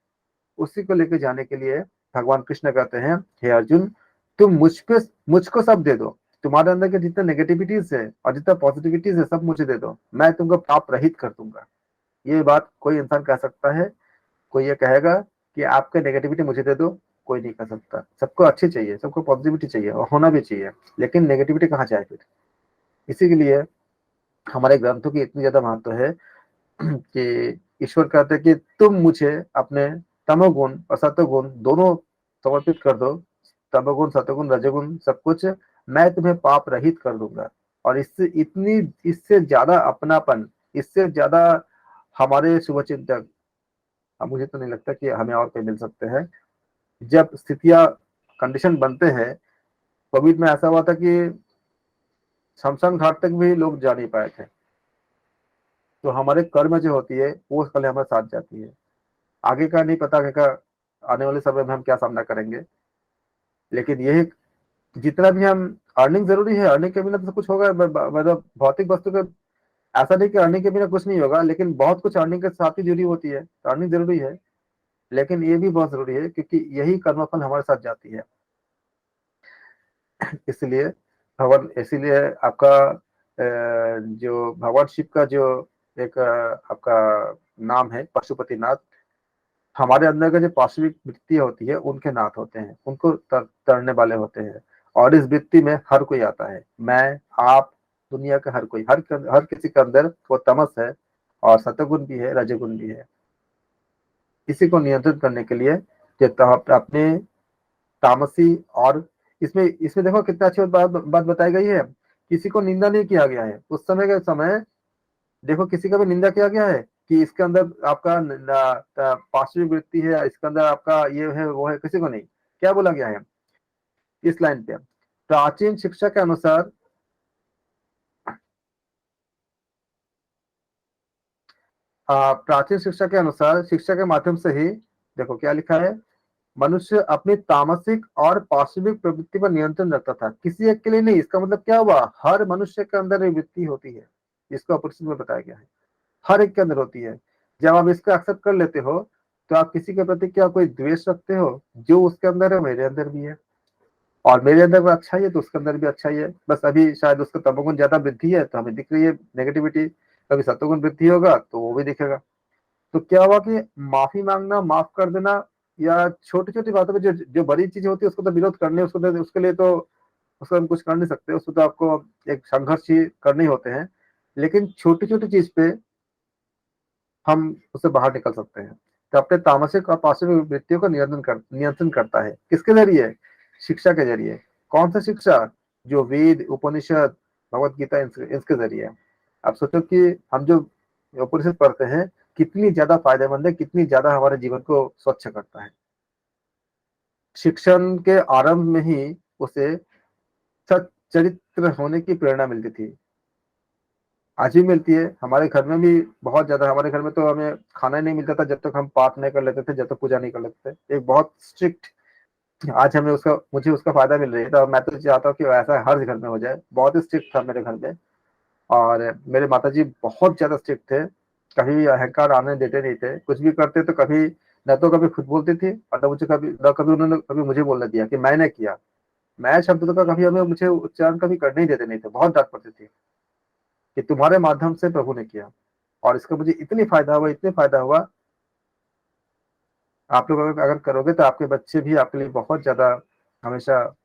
उसी को लेके जाने के लिए भगवान कृष्ण कहते हैं, हे अर्जुन, तुम मुझको सब दे दो। तुम्हारे अंदर के जितने नेगेटिविटीज है और जितना पॉजिटिविटीज है, सब मुझे दे दो, मैं तुमको पाप रहित कर दूंगा। ये बात कोई इंसान कह सकता है? कोई ये कहेगा कि आपके नेगेटिविटी मुझे दे दो? कोई नहीं कह सकता। सबको अच्छी चाहिए, सबको पॉजिटिविटी चाहिए और होना भी चाहिए, लेकिन नेगेटिविटी कहाँ जाए फिर। इसी के लिए हमारे ग्रंथों की इतनी ज्यादा महत्व है कि ईश्वर कहते हैं कि तुम मुझे अपने तमोगुण और सतोगुण दोनों समर्पित कर दो, तमोगुण सतोगुण रजोगुण सब कुछ, मैं तुम्हें पाप रहित कर दूंगा। और इससे ज्यादा अपनापन, इससे ज्यादा हमारे शुभचिंतक, अब मुझे तो नहीं लगता कि हमें और कोई मिल सकते हैं। जब स्थितियां, कंडीशन बनते हैं, कोविड में ऐसा हुआ था कि शमशान घाट तक भी लोग जा नहीं पाए थे। तो हमारे कर्म जो होती है वो कल हमारे साथ जाती है। आगे का नहीं पता, आगे का आने वाले समय में हम क्या सामना करेंगे। लेकिन यही, जितना भी हम, अर्निंग जरूरी है, अर्निंग के बिना तो कुछ होगा, मतलब भौतिक वस्तु का ऐसा नहीं कि अर्निंग के बिना कुछ नहीं होगा, लेकिन बहुत कुछ अर्निंग के साथ ही जुड़ी होती है। तो अर्निंग जरूरी है, लेकिन ये भी बहुत जरूरी है, क्योंकि यही कर्मफल हमारे साथ जाती है। इसलिए इसीलिए आपका जो भगवान शिव का जो एक आपका नाम है पशुपतिनाथ, हमारे अंदर का जो पार्श्विक वृत्ति होती है उनके नाथ होते हैं, उनको तरने वाले होते हैं। और इस वृत्ति में हर कोई आता है, मैं, आप, दुनिया का हर कोई, हर किसी के अंदर वो तमस है और सतगुण भी है, रजगुण भी है। इसी को नियंत्रित करने के लिए अपने तामसी, और इसमें इसमें देखो कितना अच्छी बात बताई गई है। किसी को निंदा नहीं किया गया है उस समय के समय। देखो किसी का भी निंदा किया गया है कि इसके अंदर आपका पार्श्विक वृत्ति है, इसके अंदर आपका ये है वो है, किसी को नहीं। क्या बोला गया है इस लाइन पे? प्राचीन शिक्षा के अनुसार प्राचीन शिक्षा के अनुसार शिक्षा के माध्यम से ही, देखो क्या लिखा है, मनुष्य अपनी तामसिक और पाशविक प्रवृत्ति पर नियंत्रण रखता था, किसी एक के लिए नहीं। इसका मतलब क्या हुआ, हर मनुष्य के अंदर ये वृत्ति होती है, इसको अपरिचित में बताया गया है, हर एक के अंदर होती है। जब आप इसको एक्सेप्ट कर लेते हो तो आप किसी के प्रति क्या कोई द्वेष रखते हो, जो उसके अंदर है मेरे अंदर भी है, और मेरे अंदर भी अच्छा ही है तो उसके अंदर भी अच्छा ही है। बस अभी शायद उसका तमोगुण ज्यादा वृद्धि है तो हमें दिख रही है नेगेटिविटी, कभी सत्वगुण वृद्धि होगा तो वो भी दिखेगा। तो क्या हुआ कि माफी मांगना, माफ कर देना, या छोटी छोटी बातों पे जो जो बड़ी चीज होती है उसको तो विरोध करने, उसको तो उसके लिए तो उसको हम कुछ कर नहीं सकते, उसको तो आपको एक संघर्ष ही करने होते हैं। लेकिन छोटी छोटी चीज पे हम उससे बाहर निकल सकते हैं। तो अपने तामसिक और पाशविक वृत्तियों का नियंत्रण करता है, किसके जरिए, शिक्षा के जरिए। कौन सा शिक्षा, जो वेद, उपनिषद, भगवत गीता, इसके जरिए। आप सोचो कि हम जो उपनिषद पढ़ते हैं कितनी ज्यादा फायदेमंद है, कितनी ज्यादा हमारे जीवन को स्वच्छ करता है। शिक्षण के आरंभ में ही उसे सच्चरित्र होने की प्रेरणा मिलती थी, आज भी मिलती है। हमारे घर में भी बहुत ज्यादा, हमारे घर में तो हमें खाना ही नहीं मिलता था जब तक हम पाठ नहीं कर लेते थे, जब तक पूजा नहीं कर लेते थे। एक बहुत स्ट्रिक्ट, आज हमें उसका, मुझे उसका फायदा मिल रही है, तो मैं तो चाहता हूँ कि ऐसा हर घर में हो जाए। बहुत ही स्ट्रिक्ट था मेरे घर में, और मेरे माता जी बहुत ज्यादा स्ट्रिक्ट थे, कभी अहंकार आने देते नहीं थे। कुछ भी करते तो कभी न तो कभी खुद बोलती थी, और न कभी उन्होंने कभी मुझे बोलने दिया कि मैंने किया। मैं शब्द तो का कभी हमें मुझे उच्चारण कभी करने ही देते नहीं थे, बहुत डांट पड़ती थी कि तुम्हारे माध्यम से प्रभु ने किया, और इसका मुझे इतनी फायदा हुआ, इतने फायदा हुआ। आप लोग अगर करोगे तो आपके बच्चे भी आपके लिए बहुत ज्यादा हमेशा,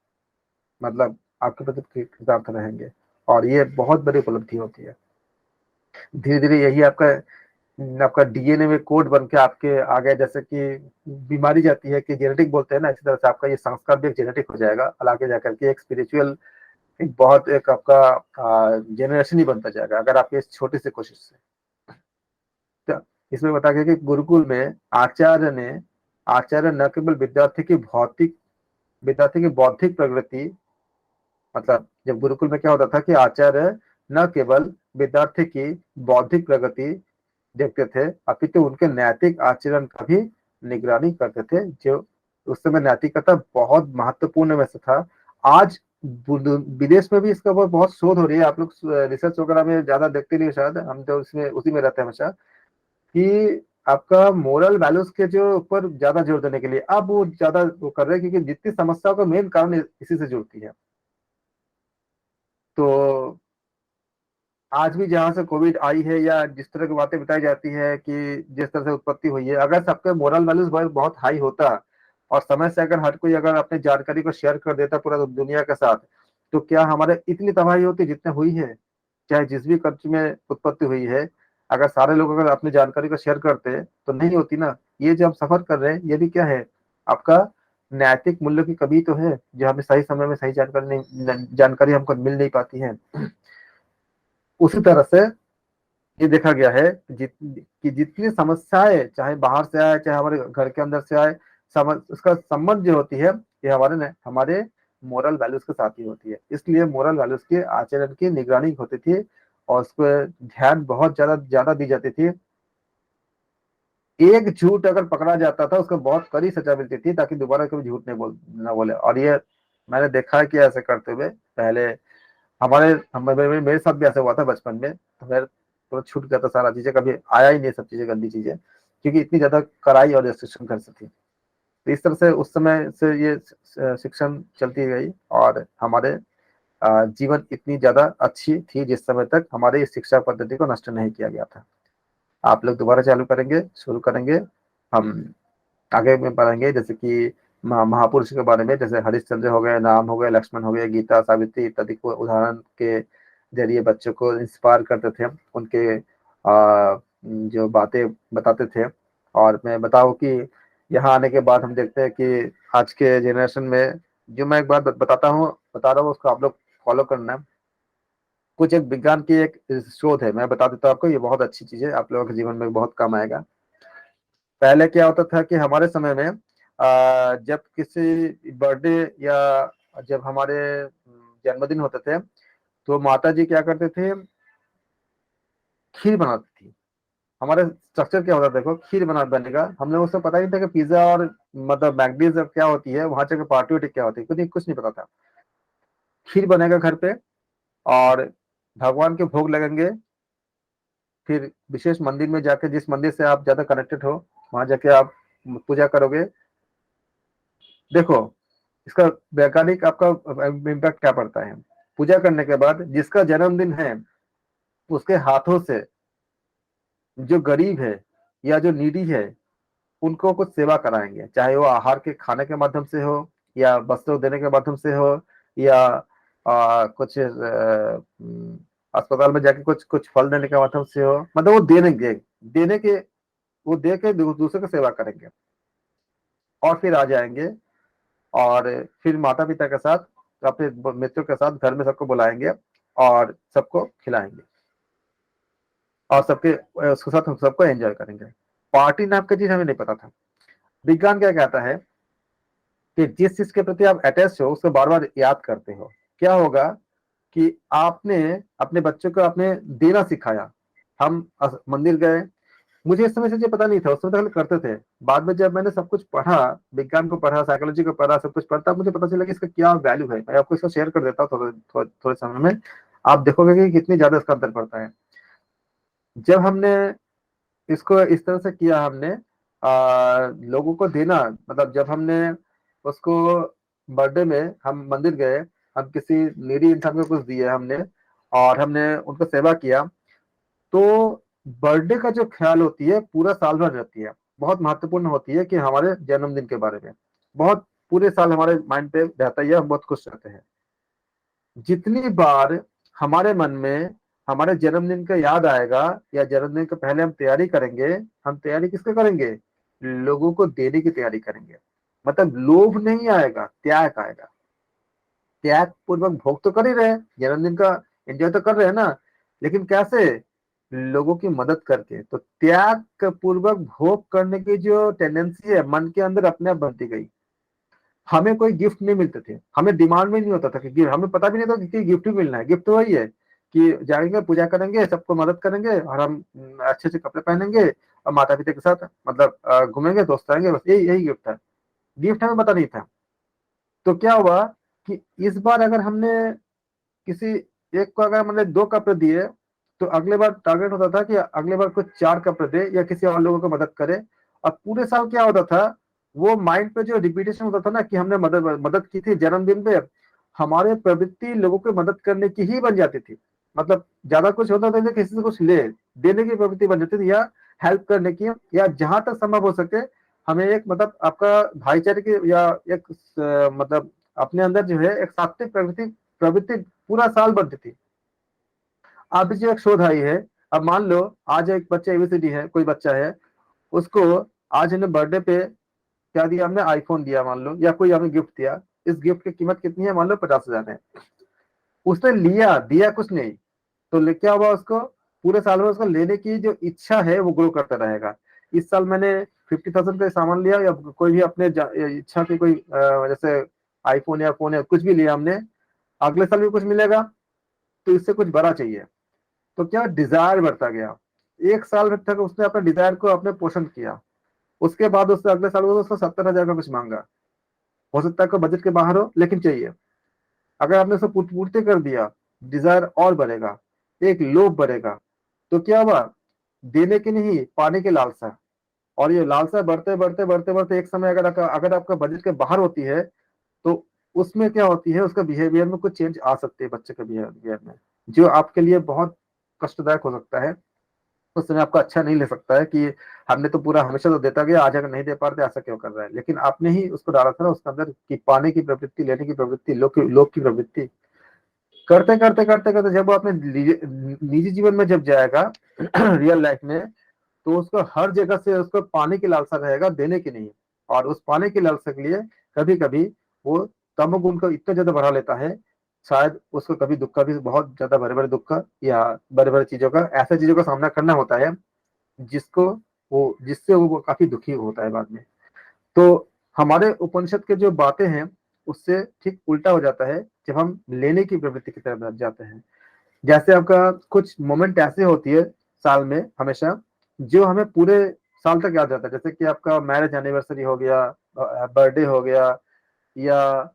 मतलब आपके प्रति कृतार्थ रहेंगे, और ये बहुत बड़ी उपलब्धि होती है। धीरे धीरे यही आपका आपका डीएनए में कोड बन के आपके आ गया। जैसे कि बीमारी जाती है कि जेनेटिक बोलते हैं ना, इसी तरह से आपका ये संस्कार भी एक जेनेटिक हो जाएगा, आगे जाकर के एक स्पिरिचुअल, एक बहुत एक आपका जनरेशन ही बनता जाएगा, अगर आपके इस छोटी सी कोशिश से। तो इसमें बता गया कि गुरुकुल में आचार्य न केवल विद्यार्थी की बौद्धिक प्रगति, मतलब जब गुरुकुल में क्या होता था कि आचार्य न केवल विद्यार्थी की बौद्धिक प्रगति देखते थे, अपितु उनके नैतिक आचरण का भी निगरानी करते थे। जो उस समय नैतिकता बहुत महत्वपूर्ण में से था। आज विदेश में भी इसका बहुत शोध हो रही है, आप लोग रिसर्च वगैरह में ज्यादा देखते नहीं, शायद हम तो उसमें उसी में रहते हैं हमेशा, कि आपका मोरल वैल्यूज के जो ऊपर ज्यादा जोर देने के लिए अब वो ज्यादा वो कर रहे हैं, क्योंकि जितनी समस्याओं का मेन कारण इसी से जुड़ती है। तो आज भी जहां से कोविड आई है, या जिस तरह की बातें बताई जाती है कि जिस तरह से उत्पत्ति हुई है, अगर सबके मोरल वैल्यूज बहुत हाई होता, और समय से अगर हर कोई अगर अपनी जानकारी को शेयर कर देता पूरा दुनिया के साथ, तो क्या हमारे इतनी तबाही होती जितने हुई है, चाहे जिस भी कंट्री में उत्पत्ति हुई है। अगर सारे लोग अगर अपनी जानकारी को शेयर करते तो नहीं होती ना। ये जो हम सफर कर रहे हैं ये भी क्या है, आपका नैतिक मूल्य की कमी तो है, जो हमें सही समय में सही जानकारी हमको मिल नहीं पाती है। उसी तरह से ये देखा गया है कि जितनी समस्याएं चाहे बाहर से आए चाहे हमारे घर के अंदर से आए, उसका संबंध जो होती है ये हमारे मोरल वैल्यूज के साथ ही होती है। इसलिए मोरल वैल्यूज के आचरण की निगरानी होती थी, और उस पर ध्यान बहुत ज्यादा ज्यादा दी जाती थी। एक झूठ अगर पकड़ा जाता था उसको बहुत कड़ी सजा मिलती थी, ताकि दोबारा कभी झूठ नहीं ना बोले। और ये मैंने देखा है कि ऐसे करते हुए पहले मेरे साथ भी ऐसा हुआ था बचपन में। तो मैं तो छूट गया था सारा चीजें, कभी आया ही नहीं सब चीजें, गंदी चीजें, क्योंकि इतनी ज्यादा कड़ाई और रेस्ट्रिक्शन घर से थी। तो इस तरह से उस समय से ये शिक्षण चलती गई, और हमारे जीवन इतनी ज्यादा अच्छी थी जिस समय तक हमारे इस शिक्षा पद्धति को नष्ट नहीं किया गया था। आप लोग दोबारा शुरू करेंगे, हम आगे में पढ़ेंगे, जैसे कि महापुरुष के बारे में, जैसे हरिश्चंद्र हो गए, राम हो गए, लक्ष्मण हो गए, गीता, सावित्री इत्यादि को उदाहरण के जरिए बच्चों को इंस्पायर करते थे, उनके जो बातें बताते थे। और मैं बताऊं कि यहाँ आने के बाद हम देखते हैं कि आज के जनरेशन में, जो मैं एक बात बता रहा हूँ उसको आप लोग फॉलो करना। कुछ एक विज्ञान की एक शोध है, मैं बता देता हूँ आपको, ये बहुत अच्छी चीज है, आप लोगों के जीवन में बहुत काम आएगा। पहले क्या होता था कि हमारे समय में जब किसी बर्थडे, या जब हमारे जन्मदिन होते थे, तो माता जी क्या करते थे, खीर बनाती थी। हमारे स्ट्रक्चर क्या होता है, देखो खीर बनेगा, हम लोग उसको पता नहीं था कि पिज्जा और मतलब मैकडीज क्या होती है, वहां जाकर पार्टी वार्टी क्या होती है, कुछ नहीं पता था। खीर बनेगा घर पे और भगवान के भोग लगेंगे, फिर विशेष मंदिर में जाके, जिस मंदिर से आप ज्यादा कनेक्टेड हो वहां जाके आप पूजा करोगे। देखो इसका वैज्ञानिक आपका इम्पैक्ट क्या पड़ता है। पूजा करने के बाद जिसका जन्मदिन है उसके हाथों से जो गरीब है या जो नीडी है उनको कुछ सेवा कराएंगे, चाहे वो आहार के खाने के माध्यम से हो या वस्त्र देने के माध्यम से हो या कुछ अस्पताल में जाके कुछ कुछ फल देने के माध्यम से हो, मतलब वो देनेंगे, देने के वो दे के दूसरे को सेवा करेंगे और फिर आ जाएंगे और फिर माता पिता के साथ अपने मित्रों के साथ घर में सबको बुलाएंगे और सबको खिलाएंगे और उसके साथ हम सबको एंजॉय करेंगे। पार्टी नाम की चीज हमें नहीं पता था। विज्ञान क्या कहता है कि जिस चीज के प्रति आप अटैच हो उसको बार बार याद करते हो, क्या होगा कि आपने अपने बच्चों को आपने देना सिखाया। हम मंदिर गए, मुझे इस समय से ये पता नहीं था, उस समय पहले करते थे, बाद में जब मैंने सब कुछ पढ़ा, विज्ञान को पढ़ा, साइकोलॉजी को पढ़ा, सब कुछ पढ़ता, मुझे पता चला कि इसका क्या वैल्यू है। मैं आपको इसको शेयर कर देता हूँ थोड़े समय में, आप देखोगे कि कितनी ज्यादा इसका अंतर पड़ता है। जब हमने इसको इस तरह से किया, हमने लोगों को देना, मतलब जब हमने उसको बर्थडे में हम मंदिर गए, हम किसी नीडी इंसान को कुछ दिए हमने और हमने उनको सेवा किया, तो बर्थडे का जो ख्याल होती है पूरा साल भर रहती है, बहुत महत्वपूर्ण होती है कि हमारे जन्मदिन के बारे में बहुत पूरे साल हमारे माइंड पे रहता है, हम बहुत खुश रहते हैं। जितनी बार हमारे मन में हमारे जन्मदिन का याद आएगा या जन्मदिन के पहले हम तैयारी करेंगे, हम तैयारी किसका करेंगे, लोगों को देने की तैयारी करेंगे। मतलब लोभ नहीं आएगा, त्याग आएगा। त्याग पूर्वक भोग तो कर ही रहे हैं, जन्मदिन का एंजॉय तो कर रहे हैं ना, लेकिन कैसे, लोगों की मदद करके। तो त्याग पूर्वक भोग करने की जो टेंडेंसी है मन के अंदर अपने आप बनती गई। हमें कोई गिफ्ट नहीं मिलते थे, हमें डिमांड में नहीं होता था कि हमें पता भी नहीं था कि गिफ्ट भी मिलना है। गिफ्ट तो वही है कि जाएंगे, पूजा करेंगे, सबको मदद करेंगे और हम अच्छे अच्छे कपड़े पहनेंगे और माता पिता के साथ मतलब घूमेंगे, दोस्त आएंगे, बस यही यही गिफ्ट था। गिफ्ट हमें पता नहीं था। तो क्या हुआ कि इस बार अगर हमने किसी एक को अगर हमने 2 कपड़े दिए, तो अगले बार टारगेट होता था कि अगले बार कुछ 4 कपड़े दे या किसी और लोगों को मदद करे। और पूरे साल क्या होता था, वो माइंड पे जो रिपीटेशन होता था ना कि हमने मदद मदद की थी जन्मदिन पे, हमारे प्रवृत्ति लोगों को मदद करने की ही बन जाती थी। मतलब ज्यादा कुछ होता था किसी से कुछ ले देने की प्रवृत्ति बन जाती थी, या हेल्प करने की, या जहां तक संभव हो सके हमें एक मतलब आपका भाईचारे की या एक मतलब अपने अंदर जो है एक सात्विक प्रवृत्ति प्रवृत्ति पूरा साल बनती थी। अभी जो एक शोध आई है, अब मान लो आज एक बच्चा एबीसीडी है, कोई बच्चा है, उसको आज हमने बर्थडे पे क्या दिया, हमने आईफोन दिया मान लो, या कोई हमें गिफ्ट दिया। इस गिफ्ट की कीमत कितनी है, मान लो 50,000 है। उसने लिया, दिया कुछ नहीं, तो क्या हुआ, उसको पूरे साल में उसको लेने की जो इच्छा है वो ग्रो करता रहेगा। इस साल मैंने 50,000 का सामान लिया या कोई भी अपने इच्छा की कोई जैसे आईफोन या फोन या कुछ भी लिया हमने, अगले साल भी कुछ मिलेगा, तो इससे कुछ बड़ा चाहिए। तो क्या डिजायर बढ़ता गया, 1 साल तक उसने अपने डिजायर को अपने पोषण किया। उसके बाद उससे अगले साल उसको 70,000 का कुछ मांगा, हो सकता है बजट के बाहर हो लेकिन चाहिए। अगर आपने उसको पूर्ति कर दिया, डिजायर और बढ़ेगा, एक लोभ बढ़ेगा। तो क्या हुआ, देने की नहीं, पाने की लालसा। और ये लालसा बढ़ते बढ़ते बढ़ते बढ़ते एक समय अगर आपका बजट के बाहर होती है, तो उसमें क्या होती है, उसका बिहेवियर में कुछ चेंज आ सकती है बच्चे के बिहेवियर में, जो आपके लिए बहुत कष्टदायक हो सकता है। उस समय आपको अच्छा नहीं ले सकता है कि हमने तो पूरा हमेशा तो देता गया, आज अगर नहीं दे पा रहे ऐसा क्यों कर रहा है। लेकिन आपने ही उसको डाला था ना उसके अंदर कि पाने की प्रवृत्ति, लेने की प्रवृत्ति, लोक की प्रवृत्ति। करते करते करते करते जब वो अपने निजी जीवन में जब जाएगा रियल लाइफ में, तो उसको हर जगह से उसको पाने की लालसा रहेगा, देने की नहीं। और उस पाने की लालसा के लिए कभी कभी वो तमोगुण को इतना ज्यादा बढ़ा लेता है, शायद उसको कभी दुख का भी, बहुत ज्यादा बड़े बड़े दुख का या बड़े बड़े चीजों का, ऐसे चीजों का सामना करना होता है जिसको जिससे वो काफी दुखी होता है बाद में। तो हमारे उपनिषद के जो बातें हैं उससे ठीक उल्टा हो जाता है जब हम लेने की प्रवृत्ति की तरफ जाते हैं। जैसे आपका कुछ मोमेंट ऐसे होती है साल में हमेशा जो हमें पूरे साल तक याद रहता है, जैसे कि आपका मैरिज एनिवर्सरी हो गया, बर्थडे हो गया, या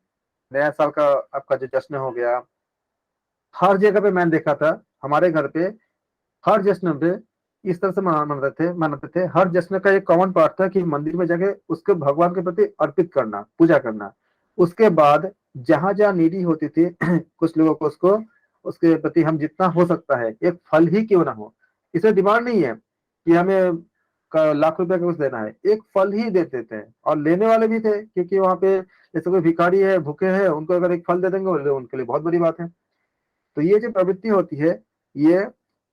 नया साल का आपका जो जश्न हो गया। हर जगह पे मैंने देखा था, हमारे घर पे हर जश्न पे इस तरह से मनाते थे। हर जश्न का एक कॉमन पार्ट था कि मंदिर में जाके उसके भगवान के प्रति अर्पित करना, पूजा करना। उसके बाद जहां जहां नीडी होती थी कुछ लोगों को उसको उसके प्रति हम जितना हो सकता है, एक फल ही क्यों ना हो, इसे डिमांड नहीं है कि हमें लाख रुपए का कुछ देना है, एक फल ही देते थे। और लेने वाले भी थे, क्योंकि वहां पे जैसे कोई भिखारी है, भूखे हैं, उनको अगर एक फल दे देंगे उनके लिए बहुत बड़ी बात है। तो ये जो प्रवृत्ति होती है, ये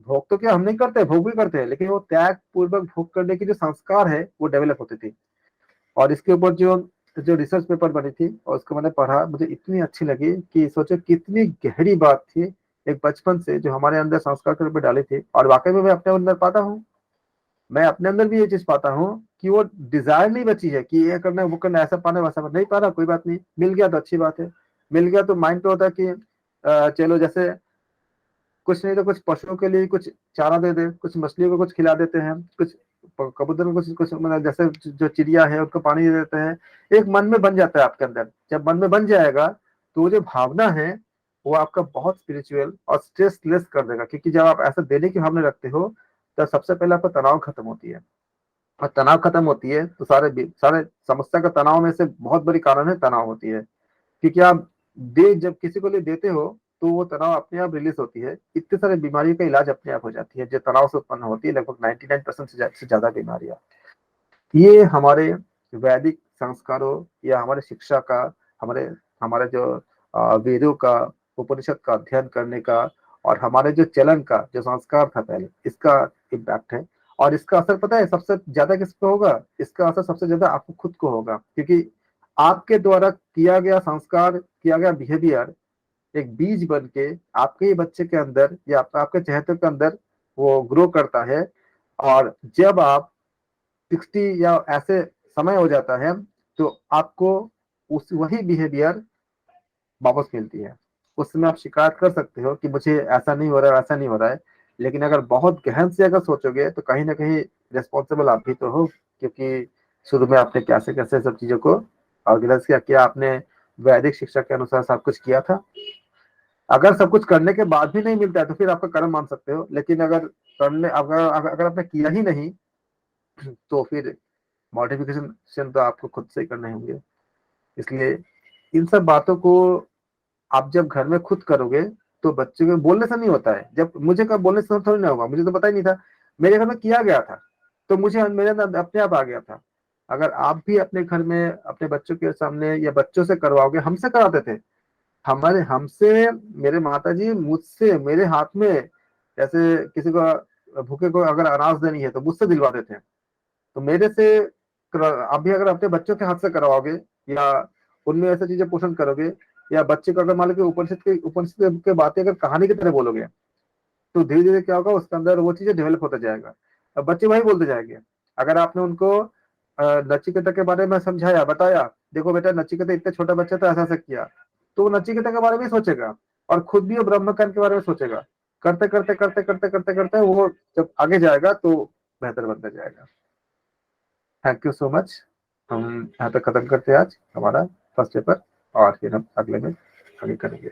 भोग तो क्या हम नहीं करते, भोग भी करते हैं, लेकिन वो त्याग पूर्वक भोग करने की जो संस्कार है वो डेवलप होती थी। और इसके ऊपर जो जो रिसर्च पेपर बनी थी और उसको मैंने पढ़ा, मुझे इतनी अच्छी लगी कि सोचो कितनी गहरी बात थी, एक बचपन से जो हमारे अंदर संस्कार के रूप में डाली थी। और वाकई में मैं अपने अंदर पाता हूँ, मैं अपने अंदर भी ये चीज पाता हूँ कि वो डिजायर नहीं बची है कि ये करना है, वो करना है, ऐसा पाना वैसा नहीं पाना, कोई बात नहीं, मिल गया तो अच्छी बात है। मिल गया तो माइंड पे होता है कि चलो, जैसे कुछ नहीं तो कुछ पशुओं के लिए कुछ चारा दे दे, कुछ मछलियों को कुछ खिला देते हैं, कुछ कबूतर को कुछ कुछ मतलब जैसे जो चिड़िया है उनको पानी दे देते हैं। एक मन में बन जाता है आपके अंदर। जब मन में बन जाएगा तो वो जो भावना है वो आपका बहुत स्पिरिचुअल और स्ट्रेस लेस कर देगा, क्योंकि जब आप ऐसा देने की भावना रखते हो तब सबसे पहले आपका तनाव खत्म होती है। और तनाव खत्म होती है तो सारे सारे समस्या का तनाव में से बहुत बड़ी कारण है तनाव होती है। क्योंकि आप जब किसी को लिए देते हो तो वो तनाव अपने आप रिलीज होती है, इतने सारे बीमारियों का इलाज अपने आप हो जाती है जो तनाव से उत्पन्न होती है, लगभग 99% से ज्यादा बीमारियां। ये हमारे वैदिक संस्कारों या हमारे शिक्षा का, हमारे हमारे जो वेदों का, उपनिषद का अध्ययन करने का और हमारे जो चलन का जो संस्कार था पहले, इसका इम्पैक्ट है। और इसका असर पता है सबसे ज्यादा किस पे होगा? इसका असर सबसे ज्यादा आपको खुद को होगा, क्योंकि आपके द्वारा किया गया संस्कार, किया गया बिहेवियर एक बीज बन के आपके ही बच्चे के अंदर या आपके चहेते के अंदर वो ग्रो करता है। और जब आप 60 या ऐसे समय हो जाता है तो आपको उस वही बिहेवियर वापस मिलती है। उस समय आप शिकायत कर सकते हो कि मुझे ऐसा नहीं हो रहा है, ऐसा नहीं हो रहा है, लेकिन अगर बहुत गहन से अगर सोचोगे तो कहीं ना कहीं रिस्पॉन्सिबल आप भी तो हो, क्योंकि शुरू में आपने कैसे कैसे सब चीजों को ऑर्गेनाइज किया, क्या आपने वैदिक शिक्षा के अनुसार सब कुछ किया था? अगर सब कुछ करने के बाद भी नहीं मिलता है तो फिर आपका कर्म मान सकते हो, लेकिन अगर आपने किया ही नहीं तो फिर मॉडिफिकेशन तो आपको खुद से ही करने होंगे। इसलिए इन सब बातों को आप जब घर में खुद करोगे तो बच्चे को बोलने से नहीं होता है। जब मुझे कब बोलने से थोड़ी ना होगा, मुझे तो पता ही नहीं था, मेरे घर में किया गया था तो मुझे मेरे अंदर अपने आप आ गया था। अगर आप भी अपने घर में अपने बच्चों के सामने या बच्चों से करवाओगे, हमसे कराते थे, हमारे हमसे मेरे माताजी मुझसे मेरे हाथ में, जैसे किसी को भूखे को अगर अनाज देनी है तो मुझसे दिलवाते थे। तो मेरे से अभी अगर अपने बच्चों के हाथ से करवाओगे या उनमें ऐसी चीजें पोषण करोगे, या बच्चे को अगर मान लो कि उपनिषद के बातें अगर कहानी की तरह बोलोगे तो धीरे धीरे क्या होगा, उसके अंदर वो चीजें डेवलप होता जाएगा। अब बच्चे वही बोलते जाएंगे। अगर आपने उनको नचिकेता के बारे में समझाया, बताया, देखो बेटा नचिकेता इतना छोटा बच्चा था, ऐसा ऐसा किया, तो वो नचिकेता के बारे में सोचेगा और खुद भी वो ब्रह्मज्ञान के बारे में सोचेगा। करते करते करते करते करते करते वो जब आगे जाएगा तो बेहतर बनता जाएगा। Thank you so much. हम यहाँ तक खत्म करते हैं आज हमारा फर्स्ट पेपर, और फिर हम अगले में आगे करेंगे।